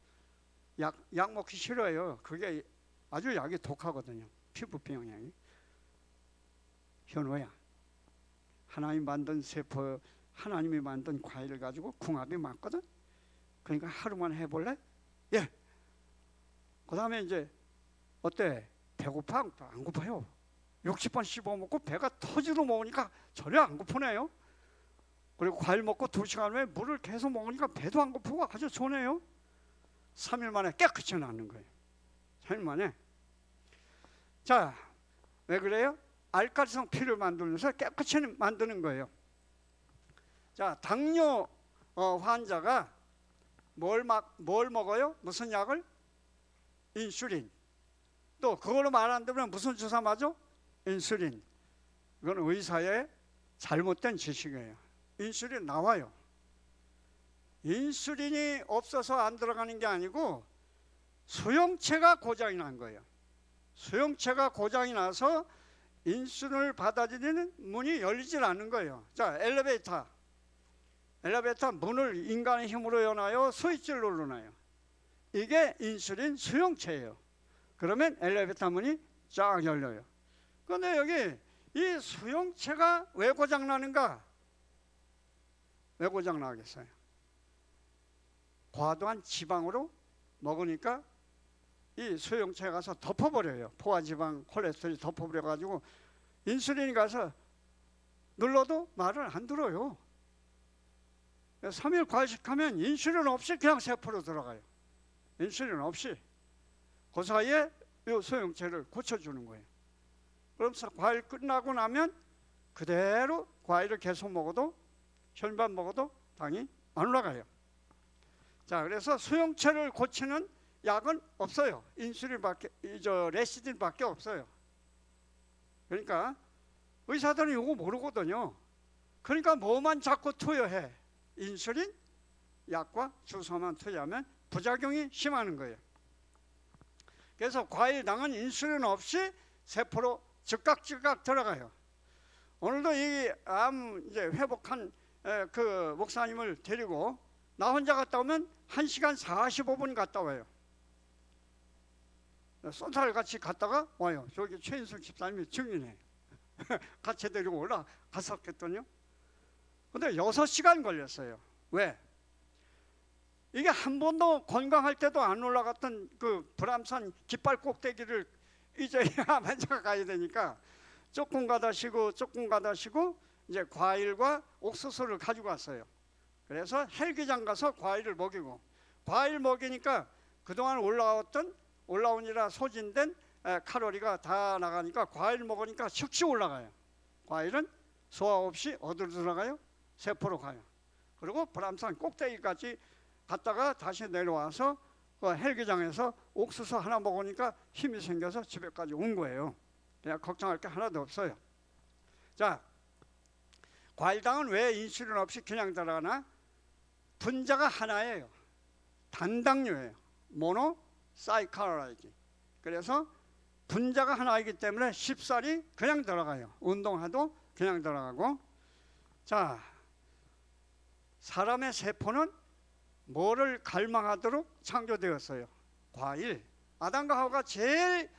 약 먹기 싫어요. 그게 아주 약이 독하거든요. 피부병 약이. 현호야, 하나님 만든 세포, 하나님이 만든 과일을 가지고 궁합이 맞거든. 그러니까 하루만 해볼래? 예. 그 다음에 이제 어때? 배고파? 안 고파요. 60번 씹어먹고 배가 터지로 먹으니까 전혀 안 고프네요. 그리고 과일 먹고 2시간 후에 물을 계속 먹으니까 배도 안 고프고 아주 좋네요. 3일 만에 깨끗이 낫는 거예요. 3일 만에. 자, 왜 그래요? 알칼리성 피를 만들면서 깨끗이 만드는 거예요. 자, 당뇨 환자가 뭘 먹어요? 무슨 약을? 인슐린. 또 그걸로 말 안 되면 무슨 주사 맞아? 인슐린. 이건 의사의 잘못된 지식이에요. 인슐린 나와요. 인슐린이 없어서 안 들어가는 게 아니고 수용체가 고장이 난 거예요. 수용체가 고장이 나서 인슐린을 받아들이는 문이 열리질 않는 거예요. 자, 엘리베이터 문을 인간의 힘으로 여나요? 스위치를 누르나요? 이게 인슐린 수용체예요. 그러면 엘리베이터 문이 쫙 열려요. 그런데 여기 이 수용체가 왜 고장 나는가? 왜 고장 나겠어요? 과도한 지방으로 먹으니까 이 수용체가 가서 덮어버려요. 포화지방, 콜레스테롤이 덮어버려가지고 인슐린이 가서 눌러도 말을 안 들어요. 3일 과식하면 인슐린 없이 그냥 세포로 들어가요. 인슐린 없이. 그 사이에 이 수용체를 고쳐주는 거예요. 그러면서 과일 끝나고 나면 그대로 과일을 계속 먹어도 혈반 먹어도 당이 안 올라가요. 자, 그래서 수용체를 고치는 약은 없어요. 인슐린밖에, 레시딘밖에 없어요. 그러니까 의사들은 이거 모르거든요. 그러니까 뭐만 자꾸 투여해? 인슐린 약과 주사만 투여하면 부작용이 심하는 거예요. 그래서 과일당은 인슐린 없이 세포로 즉각 들어가요. 오늘도 이 암 이제 회복한 그 목사님을 데리고 나 혼자 갔다 오면 1시간 45분 갔다 와요. 쏜살 같이 갔다가 와요. 저기 최인숙 집사님이 증인해. 같이 데리고 올라갔었거든요. 근데 6시간 걸렸어요. 왜? 이게 한 번도 건강할 때도 안 올라갔던 그 불암산 깃발 꼭대기를 이제 먼저 가야 되니까 조금 가다 쉬고 이제 과일과 옥수수를 가지고 왔어요. 그래서 헬기장 가서 과일을 먹이고, 과일 먹이니까 그동안 올라오니라 소진된 칼로리가 다 나가니까 과일 먹으니까 즉시 올라가요. 과일은 소화 없이 어디로 들어가요? 세포로 가요. 그리고 불암산 꼭대기까지 갔다가 다시 내려와서 그 헬기장에서 옥수수 하나 먹으니까 힘이 생겨서 집에까지 온 거예요. 그냥 걱정할 게 하나도 없어요. 자, 과일당은 왜 인슐린 없이 그냥 들어가나? 분자가 하나예요. 단당류예요. 모노사이카라이드. 그래서 분자가 하나이기 때문에 쉽사리 그냥 들어가요. 운동해도 그냥 들어가고. 자, 사람의 세포는 뭐를 갈망하도록 창조되었어요? 과일. 아담과 하와가 제일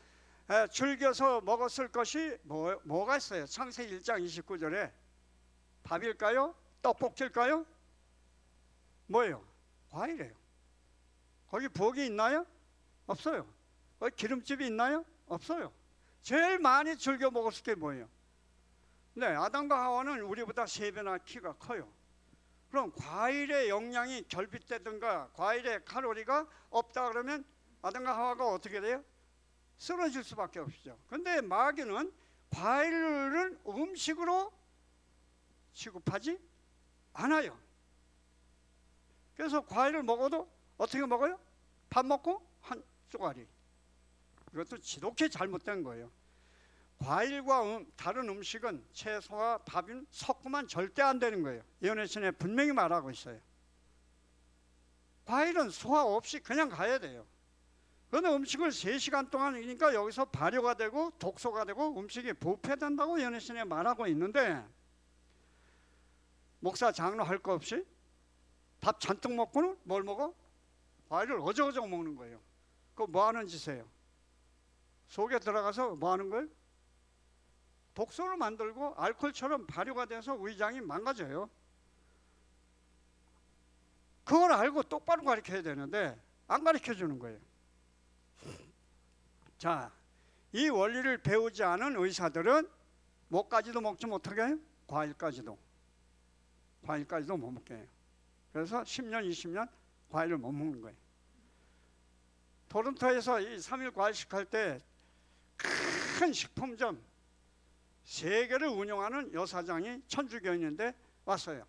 즐겨서 먹었을 것이 뭐가 있어요? 창세기 1장 29절에 밥일까요? 떡볶이일까요? 뭐예요? 과일이에요. 거기 부엌이 있나요? 없어요. 거기 기름집이 있나요? 없어요. 제일 많이 즐겨 먹었을 게 뭐예요? 네, 아담과 하와는 우리보다 3배나 키가 커요. 그럼 과일의 영양이 결핍되든가 과일의 칼로리가 없다 그러면 아담과 하와가 어떻게 돼요? 쓰러질 수밖에 없죠. 근데 마귀는 과일을 음식으로 취급하지 않아요. 그래서 과일을 먹어도 어떻게 먹어요? 밥 먹고 한 쪼가리. 이것도 지독히 잘못된 거예요. 과일과 다른 음식은 채소와 밥은 섞으면 절대 안 되는 거예요. 예언의 신에 분명히 말하고 있어요. 과일은 소화 없이 그냥 가야 돼요. 그런데 음식을 3시간 동안이니까 여기서 발효가 되고 독소가 되고 음식이 부패된다고 예언의 신에 말하고 있는데, 목사 장로 할 거 없이 밥 잔뜩 먹고는 뭘 먹어? 과일을 어저어저 먹는 거예요. 그거 뭐 하는 짓이에요? 속에 들어가서 뭐 하는 거예요? 독소를 만들고 알코올처럼 발효가 돼서 위장이 망가져요. 그걸 알고 똑바로 가르쳐야 되는데 안 가르쳐 주는 거예요. 자, 이 원리를 배우지 않은 의사들은 뭐까지도 먹지 못하게 해요? 과일까지도 못 먹게 해요. 그래서 10년, 20년 과일을 못 먹는 거예요. 토론토에서 이 3일 과일식 할 때 큰 식품점 3개를 운영하는 여사장이 천주교인인데 왔어요.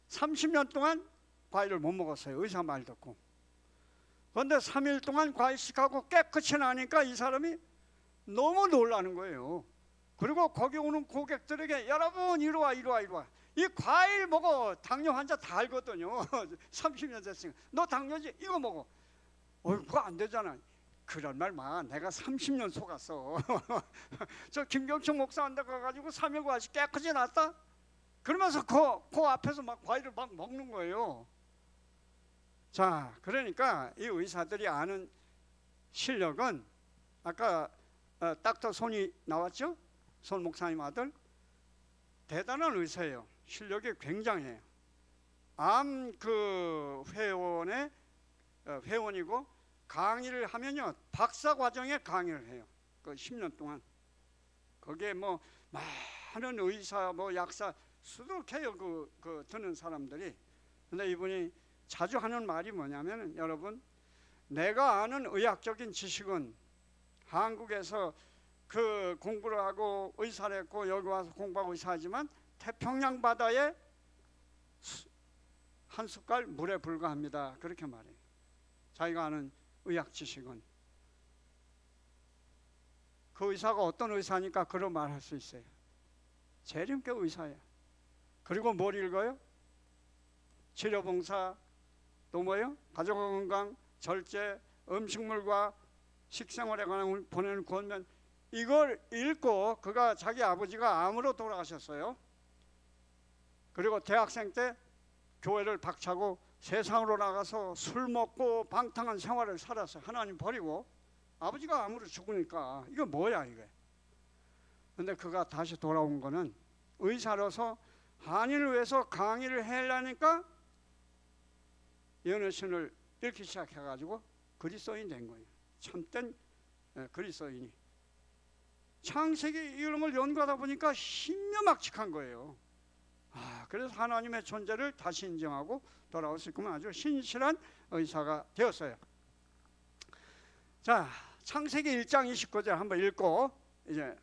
30년 동안 과일을 못 먹었어요. 의사 말 듣고. 그런데 3일 동안 과일식하고 깨끗이 나니까 이 사람이 너무 놀라는 거예요. 그리고 거기 오는 고객들에게 여러분 이리 와. 이 과일 먹어. 당뇨 환자 다 알거든요. 30년 됐으니까. 너 당뇨지? 이거 먹어. 그거 안 되잖아. 그런 말 마. 내가 30년 속았어. 저 김경춘 목사한테 가가지고 3일 과일식 깨끗이 났다? 그러면서 그 앞에서 막 과일을 막 먹는 거예요. 자, 그러니까 이 의사들이 아는 실력은 아까 닥터 손이 나왔죠? 손 목사님 아들. 대단한 의사예요. 실력이 굉장해요. 암 그 회원이고 강의를 하면요 박사 과정에 강의를 해요. 그 10년 동안 거기에 뭐 많은 의사 뭐 약사 수두룩해요. 그 듣는 사람들이. 근데 이분이 자주 하는 말이 뭐냐면, 여러분 내가 아는 의학적인 지식은 한국에서 그 공부를 하고 의사를 했고 여기 와서 공부하고 의사하지만 태평양 바다에 한 숟갈 물에 불과합니다. 그렇게 말해요. 자기가 아는 의학 지식은. 그 의사가 어떤 의사니까 그런 말 할 수 있어요. 재림교 의사예요. 그리고 뭘 읽어요? 치료봉사, 또 뭐예요? 가족건강, 절제, 음식물과 식생활에 관한 보내는 권면, 이걸 읽고 그가 자기 아버지가 암으로 돌아가셨어요. 그리고 대학생 때 교회를 박차고 세상으로 나가서 술 먹고 방탕한 생활을 살았어요. 하나님 버리고. 아버지가 암으로 죽으니까 이거 뭐야 이게. 근데 그가 다시 돌아온 거는 의사로서 한인을 위해서 강의를 하려니까 예언의 신을 읽기 시작해가지고 그리스도인 된 거예요. 참된 그리스도인이. 창세기 이런 걸 연구하다 보니까 신묘막측한 거예요. 그래서 하나님의 존재를 다시 인정하고 돌아올 수 있구만. 아주 신실한 의사가 되었어요. 자, 창세기 1장 29절 한번 읽고 이제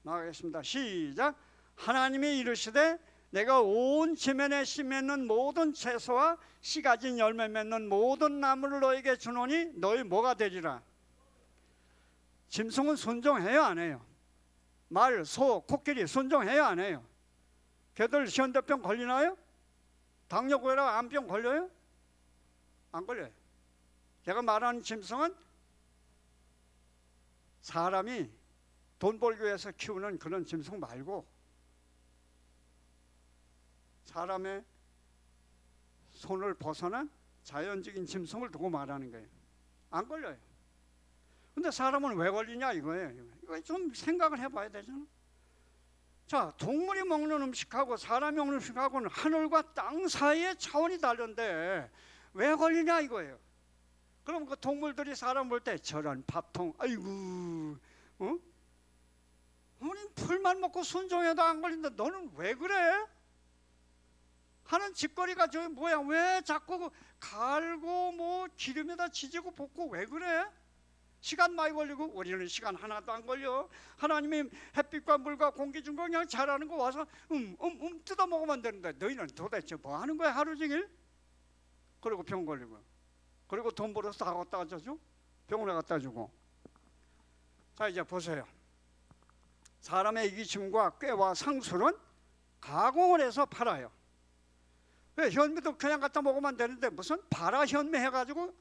나가겠습니다. 시작. 하나님이 이르시되 내가 온 지면에 씨 맺는 모든 채소와 씨 가진 열매 맺는 모든 나무를 너에게 주노니 너희 뭐가 되리라? 짐승은 순종해요, 안 해요? 말, 소, 코끼리 순종해요, 안 해요? 걔들 현대병 걸리나요? 당뇨 고혈압, 암병 걸려요? 안 걸려요. 제가 말하는 짐승은 사람이 돈 벌기 위해서 키우는 그런 짐승 말고 사람의 손을 벗어난 자연적인 짐승을 두고 말하는 거예요. 안 걸려요. 근데 사람은 왜 걸리냐 이거예요. 이거 좀 생각을 해봐야 되잖아. 자, 동물이 먹는 음식하고 사람이 먹는 음식하고는 하늘과 땅 사이의 차원이 다른데 왜 걸리냐 이거예요. 그럼 그 동물들이 사람 볼 때 저런 밥통, 아이고, 우린 풀만 먹고 순종해도 안 걸린다. 너는 왜 그래? 하는 짓거리가 저기 뭐야? 왜 자꾸 갈고 뭐 기름에다 지지고 볶고 왜 그래? 시간 많이 걸리고 우리는 시간 하나도 안 걸려. 하나님이 햇빛과 물과 공기 준 거 그냥 잘하는 거 와서 뜯어 먹으면 되는데 너희는 도대체 뭐 하는 거야 하루 종일? 그리고 병 걸리고 그리고 돈 벌어서 다 갖다 주죠. 병원에 갖다 주고. 자, 이제 보세요. 사람의 이기심과 꾀와 상술은 가공을 해서 팔아요. 왜 현미도 그냥 갖다 먹으면 되는데 무슨 발화 현미 해가지고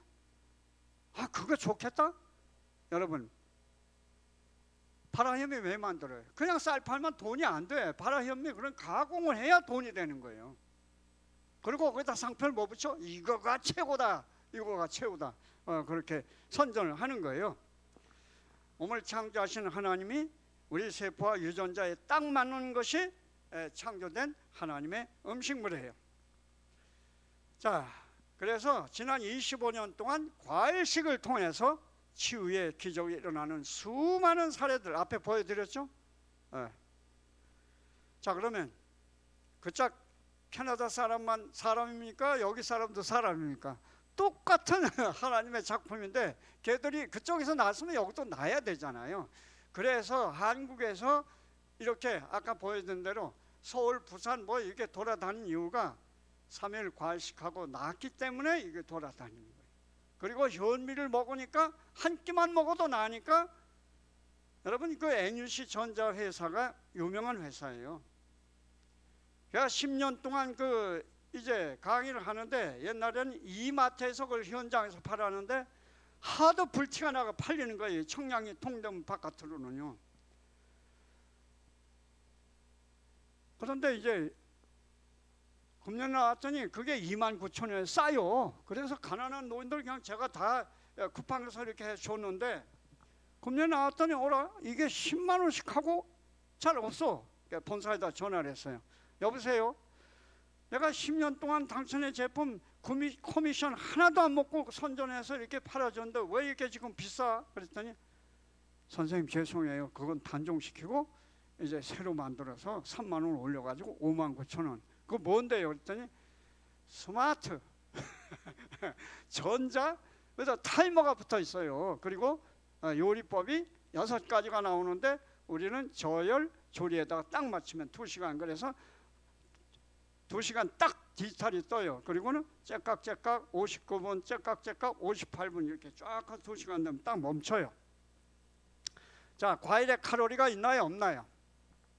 그거 좋겠다? 여러분, 발화 현미 왜 만들어요? 그냥 쌀 팔면 돈이 안 돼. 발화 현미 그런 가공을 해야 돈이 되는 거예요. 그리고 거기다 상표를 뭐 붙여? 이거가 최고다. 이거가 최고다. 그렇게 선전을 하는 거예요. 몸을 창조하신 하나님이 우리 세포와 유전자에 딱 맞는 것이 창조된 하나님의 음식물이에요. 자, 그래서 지난 25년 동안 과일식을 통해서 치유의 기적이 일어나는 수많은 사례들 앞에 보여드렸죠. 자, 그러면 그짝 캐나다 사람만 사람입니까? 여기 사람도 사람입니까? 똑같은 하나님의 작품인데 걔들이 그쪽에서 나왔으면 여기도 나야 되잖아요. 그래서 한국에서 이렇게 아까 보여준 대로 서울, 부산 뭐 이렇게 돌아다니는 이유가 3일 과일식하고 나왔기 때문에 이게 돌아다니는 거예요. 그리고 현미를 먹으니까 한 끼만 먹어도 나니까 여러분 그 NUC 전자 회사가 유명한 회사예요. 제가 10년 동안 이제 강의를 하는데 옛날에는 이마트에서 그걸 현장에서 팔았는데 하도 불티가 나가 팔리는 거예요. 청량리 통대문 바깥으로는요. 그런데 이제 금년 나왔더니 그게 29,000원에 싸요. 그래서 가난한 노인들 그냥 제가 다 쿠팡에서 이렇게 해줬는데 금년 나왔더니 어라 이게 10만 원씩 하고 잘 없어. 본사에다 전화를 했어요. 여보세요. 내가 10년 동안 당신의 제품 커미션 하나도 안 먹고 선전해서 이렇게 팔아줬는데 왜 이렇게 지금 비싸? 그랬더니 선생님 죄송해요. 그건 단종시키고 이제 새로 만들어서 3만 원 올려가지고 59,000원. 그거 뭔데요? 그랬더니 스마트 전자 그래서 타이머가 붙어 있어요. 그리고 요리법이 6가지가 나오는데 우리는 저열 조리에다가 딱 맞추면 2시간 그래서 2시간 딱 디지털이 떠요. 그리고는 째깍째깍 59분 째깍째깍 58분 이렇게 쫙 2시간 되면 딱 멈춰요. 자, 과일에 칼로리가 있나요 없나요?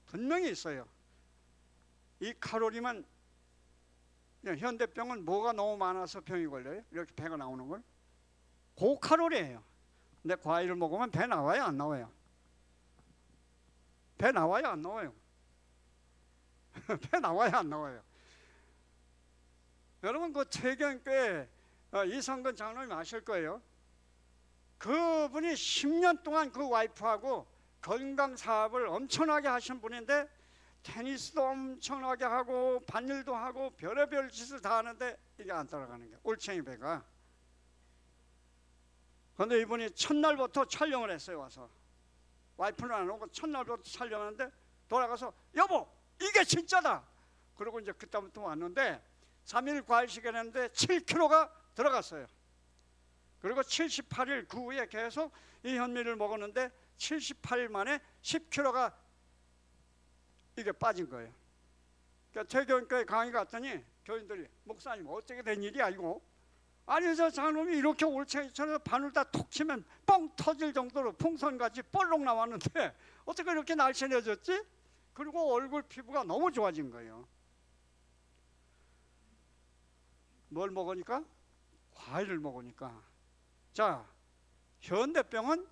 분명히 있어요. 이 칼로리만 현대병은 뭐가 너무 많아서 병이 걸려요? 이렇게 배가 나오는 걸 고칼로리예요. 근데 과일을 먹으면 배 나와요 안 나와요? 배 나와요 안 나와요? 배 나와요 안 나와요? 여러분 그 퇴경교회 이성근 장로님 아실 거예요. 그분이 10년 동안 그 와이프하고 건강 사업을 엄청나게 하신 분인데 테니스도 엄청나게 하고 밭일도 하고 별의별 짓을 다 하는데 이게 안 따라가는 거예요. 올챙이 배가. 그런데 이분이 첫날부터 촬영을 했어요. 와서 와이프는 안 오고 첫날부터 촬영하는데 돌아가서 여보 이게 진짜다. 그리고 이제 그때부터 왔는데 3일 과일식을 했는데 7kg가 들어갔어요. 그리고 78일 그 후에 계속 이 현미를 먹었는데 78일 만에 10kg가 이게 빠진 거예요. 그러니까 퇴교인교회 강의 갔더니 교인들이 목사님 어떻게 된 일이야 이거? 아니 저 장놈이 이렇게 올챙이처럼 바늘 다 톡 치면 뻥 터질 정도로 풍선같이 볼록 나왔는데 어떻게 이렇게 날씬해졌지? 그리고 얼굴 피부가 너무 좋아진 거예요. 뭘 먹으니까? 과일을 먹으니까. 자, 현대병은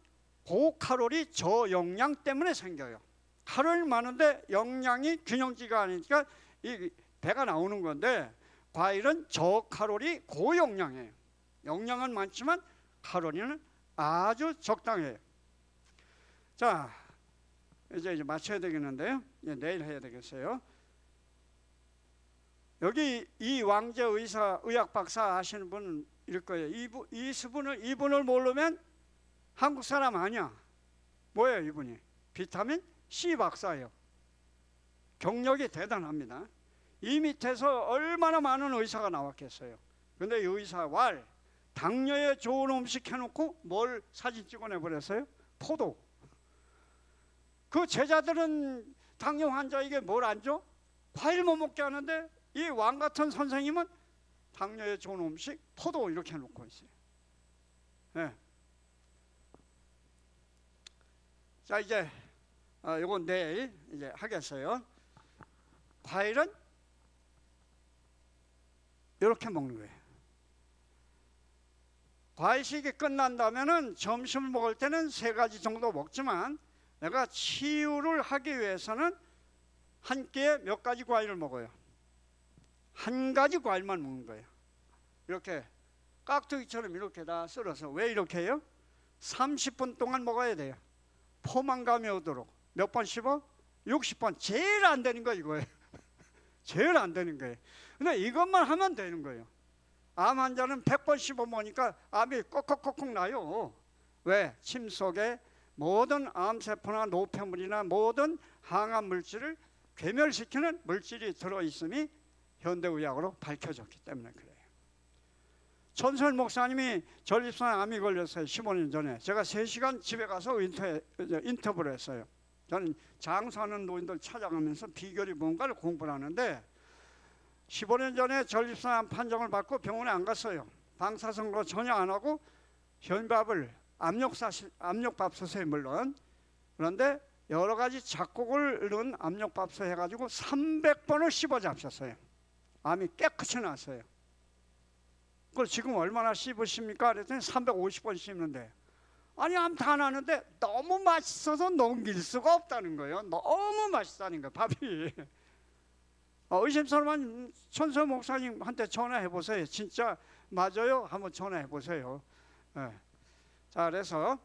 고칼로리 저영양 때문에 생겨요. 칼로리 많은데 영양이 균형지가 아니니까 이 배가 나오는 건데, 과일은 저칼로리 고영양이에요. 영양은 많지만 칼로리는 아주 적당해요. 자, 이제 마쳐야 되겠는데요. 내일 해야 되겠어요. 여기 이 왕재 의학 박사 아시는 분은 이럴 거예요. 이분을 모르면 한국 사람 아니야. 뭐예요 이분이? 비타민 C 박사예요. 경력이 대단합니다. 이 밑에서 얼마나 많은 의사가 나왔겠어요. 근데 이 의사 당뇨에 좋은 음식 해놓고 뭘 사진 찍어내버렸어요? 포도. 그 제자들은 당뇨 환자에게 뭘 안 줘? 과일 못 먹게 하는데 이 왕 같은 선생님은 당뇨에 좋은 음식 포도 이렇게 해놓고 있어요. 네. 자, 이제 요건 내일 이제 하겠어요. 과일은 이렇게 먹는 거예요. 과일식이 끝난다면은 점심을 먹을 때는 3가지 정도 먹지만, 내가 치유를 하기 위해서는 한 끼에 몇 가지 과일을 먹어요. 한 가지 과일만 먹는 거예요. 이렇게 깍두기처럼 이렇게 다 썰어서. 왜 이렇게 해요? 30분 동안 먹어야 돼요. 포만감이 오도록. 몇 번 씹어? 60번. 제일 안 되는 거 이거예요. 제일 안 되는 거예요. 근데 이것만 하면 되는 거예요. 암 환자는 100번 씹어 먹으니까 암이 꺽꺽꺽꺽 나요. 왜? 침 속에 모든 암세포나 노폐물이나 모든 항암 물질을 괴멸시키는 물질이 들어있음이 현대의학으로 밝혀졌기 때문에 그래요. 전설 목사님이 전립선에 암이 걸렸어요. 15년 전에. 제가 3시간 집에 가서 인터뷰를 했어요. 저는 장사하는 노인들 찾아가면서 비결이 뭔가를 공부를 하는데, 15년 전에 전립선 암 판정을 받고 병원에 안 갔어요. 방사선거 전혀 안 하고 현밥을 압력밥솥에 물론, 그런데 여러 가지 작곡을 넣은 압력밥솥 해가지고 300번을 씹어 잡혔어요. 암이 깨끗이 났어요. 그걸 지금 얼마나 씹으십니까? 그랬더니 350번 씹는데, 아니 암 다 나는데 너무 맛있어서 넘길 수가 없다는 거예요. 너무 맛있다는 거예요, 밥이. 의심스러운 천서 목사님한테 전화해 보세요. 진짜 맞아요? 한번 전화해 보세요. 네. 자, 그래서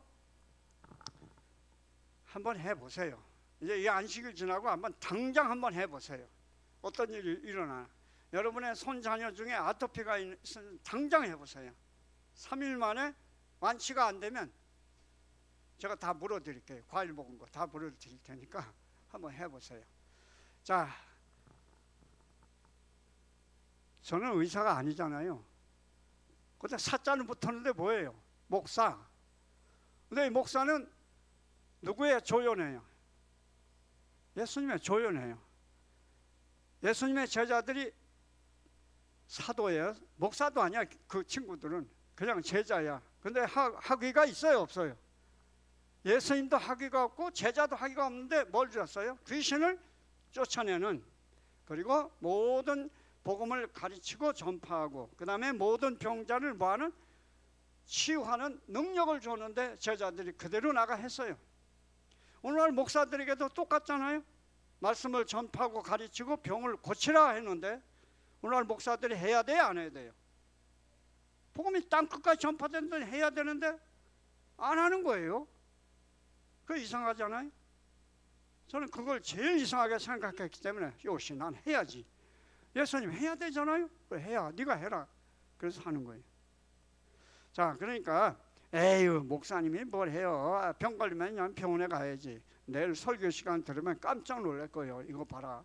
한번 해보세요. 이제 이 안식일 지나고 당장 한번 해보세요. 어떤 일이 일어나. 여러분의 손자녀 중에 아토피가 있으면 당장 해보세요. 3일 만에 완치가 안 되면 제가 다 물어드릴게요. 과일 먹은 거 다 물어드릴 테니까 한번 해보세요. 자, 저는 의사가 아니잖아요. 근데 사자는 붙었는데 뭐예요? 목사. 근데 이 목사는 누구의 조연이에요? 예수님의 조연이에요. 예수님의 제자들이 사도예요. 목사도 아니야. 그 친구들은 그냥 제자야. 근데 학위가 있어요, 없어요? 예수님도 학위가 없고 제자도 학위가 없는데 뭘 줬어요? 귀신을 쫓아내는, 그리고 모든 복음을 가르치고 전파하고, 그 다음에 모든 병자를 뭐하는? 치유하는 능력을 줬는데 제자들이 그대로 나가 했어요. 오늘날 목사들에게도 똑같잖아요. 말씀을 전파하고 가르치고 병을 고치라 했는데 오늘날 목사들이 해야 돼요, 안 해야 돼요? 복음이 땅끝까지 전파되는데 해야 되는데 안 하는 거예요. 그거 이상하잖아요. 저는 그걸 제일 이상하게 생각했기 때문에 역시 난 해야지. 예수님 해야 되잖아요. 그래, 해야. 네가 해라. 그래서 하는 거예요. 자, 그러니까 에휴 목사님이 뭘 해요. 병 걸리면 그냥 병원에 가야지. 내일 설교 시간 들으면 깜짝 놀랄 거예요. 이거 봐라.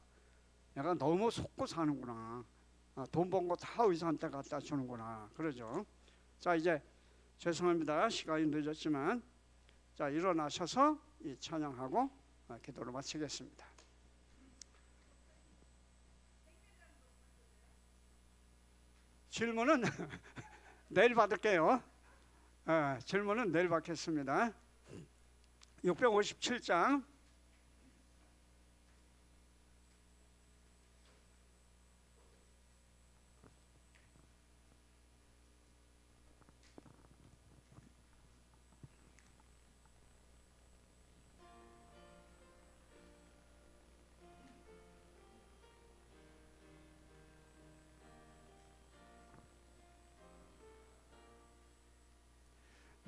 내가 너무 속고 사는구나. 돈 번 거 다 의사한테 갖다 주는구나. 그러죠. 자, 이제 죄송합니다. 시간이 늦었지만, 자, 일어나셔서 이 찬양하고 기도를 마치겠습니다. 질문은 내일 받을게요. 질문은 내일 받겠습니다. 657장.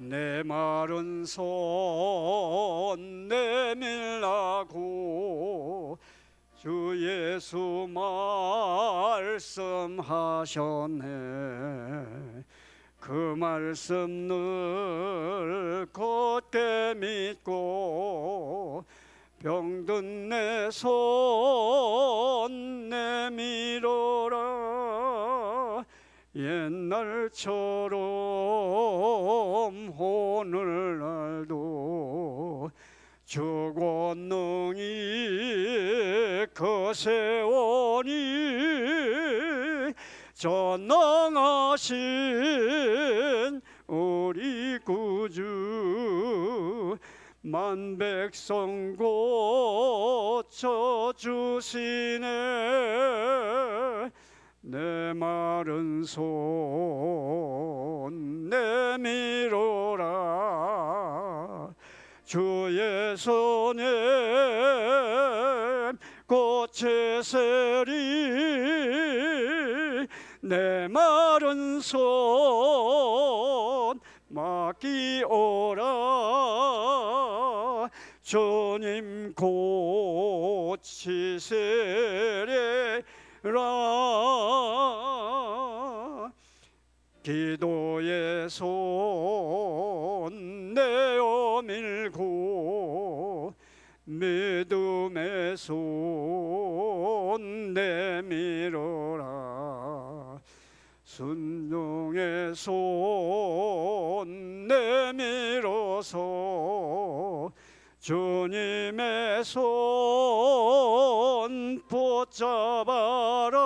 내 마른 손 내밀라고 주 예수 말씀하셨네. 그 말씀 늘 곧게 믿고 병든 내 손 내밀어라. 옛날처럼 오늘날도 주 권능이 거세오니 전능하신 우리 구주 만 백성 고쳐주시네. 내 마른 손 내밀어라. 주 예수님 고치시리. 내 마른 손 맡기오라. 주님 고치시리라. 기도의 손 내어 밀고 믿음의 손 내밀어라. 순종의 손 내밀어서 주님의 손 붙잡아라.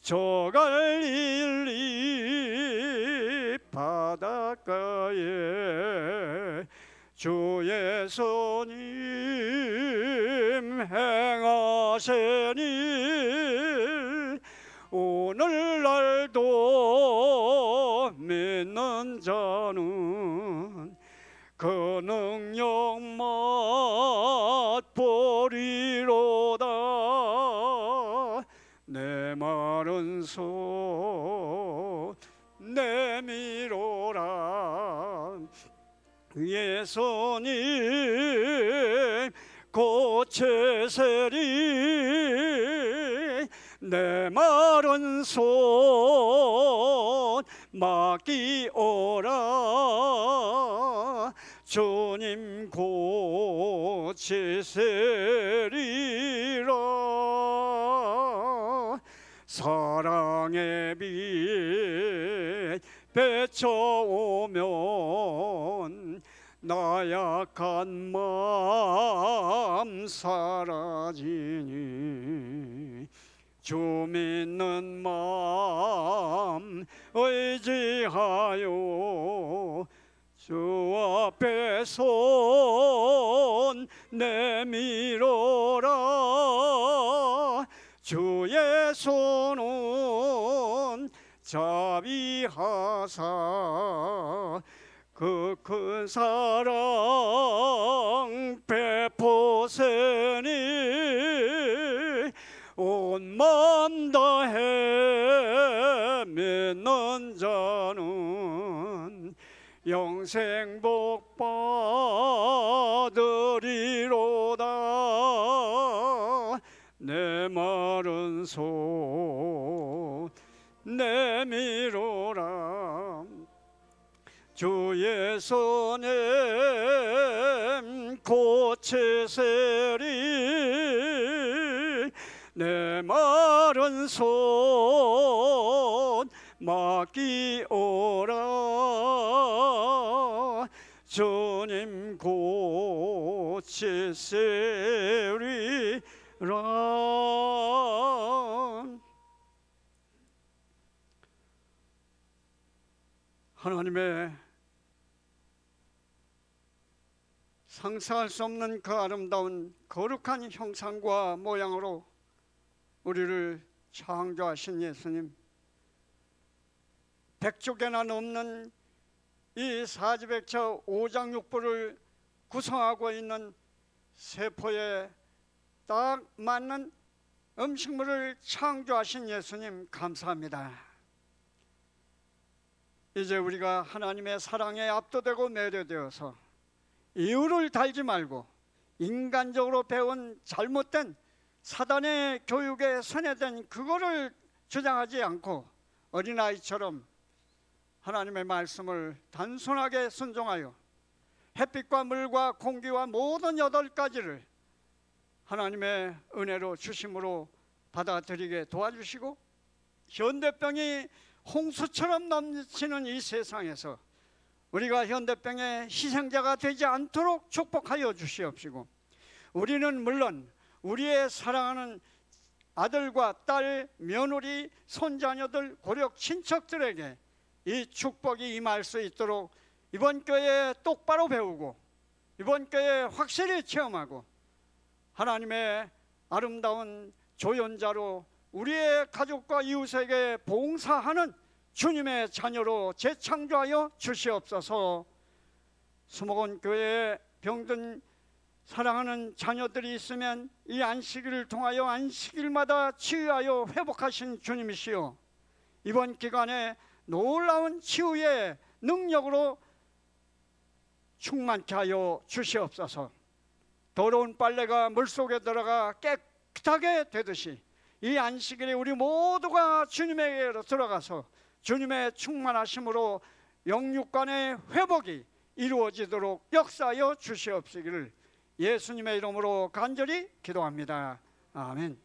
저 갈릴리 바닷가에 주 예수님 행하신 일 오늘날도 믿는 자는 그 능력 맛보리로다. 내 마른 손 내밀어라. 예수님 고치시리. 내 마른 손 맡기오라. 주님 고치시리라. 사랑의 빛 비춰오면 나 약한 마음 사라지니 주 믿는 마음 의지하여 주 앞에 손 내밀어라. 주 예수는 자비하사 그 큰 사랑 베푸시니 온 마음 다해 믿는 자는 영생 복 받으리로다. 내 마른 손 내밀어라. 주 예수님 고치시리. 내 마른 손 맡기오라. 주님 고치시리라. 하나님의 상상할 수 없는 그 아름다운 거룩한 형상과 모양으로 우리를 창조하신 예수님, 백조개나 넘는 이 사지백처 5장 6부를 구성하고 있는 세포에 딱 맞는 음식물을 창조하신 예수님 감사합니다. 이제 우리가 하나님의 사랑에 압도되고 매료되어서 이유를 달지 말고 인간적으로 배운 잘못된 사단의 교육에 선회된 그거를 주장하지 않고 어린아이처럼 하나님의 말씀을 단순하게 순종하여 햇빛과 물과 공기와 모든 8가지를 하나님의 은혜로 주심으로 받아들이게 도와주시고, 현대병이 홍수처럼 넘치는 이 세상에서 우리가 현대병의 희생자가 되지 않도록 축복하여 주시옵시고, 우리는 물론 우리의 사랑하는 아들과 딸, 며느리, 손자녀들, 고력 친척들에게 이 축복이 임할 수 있도록 이번 교회에 똑바로 배우고 이번 교회에 확실히 체험하고 하나님의 아름다운 조연자로 우리의 가족과 이웃에게 봉사하는 주님의 자녀로 재창조하여 주시옵소서. 수목원 교회에 병든 사랑하는 자녀들이 있으면 이 안식일을 통하여 안식일마다 치유하여 회복하신 주님이시여, 이번 기간에 놀라운 치유의 능력으로 충만케 하여 주시옵소서. 더러운 빨래가 물속에 들어가 깨끗하게 되듯이 이 안식일에 우리 모두가 주님에게로 들어가서 주님의 충만하심으로 영육간의 회복이 이루어지도록 역사하여 주시옵시기를 예수님의 이름으로 간절히 기도합니다. 아멘.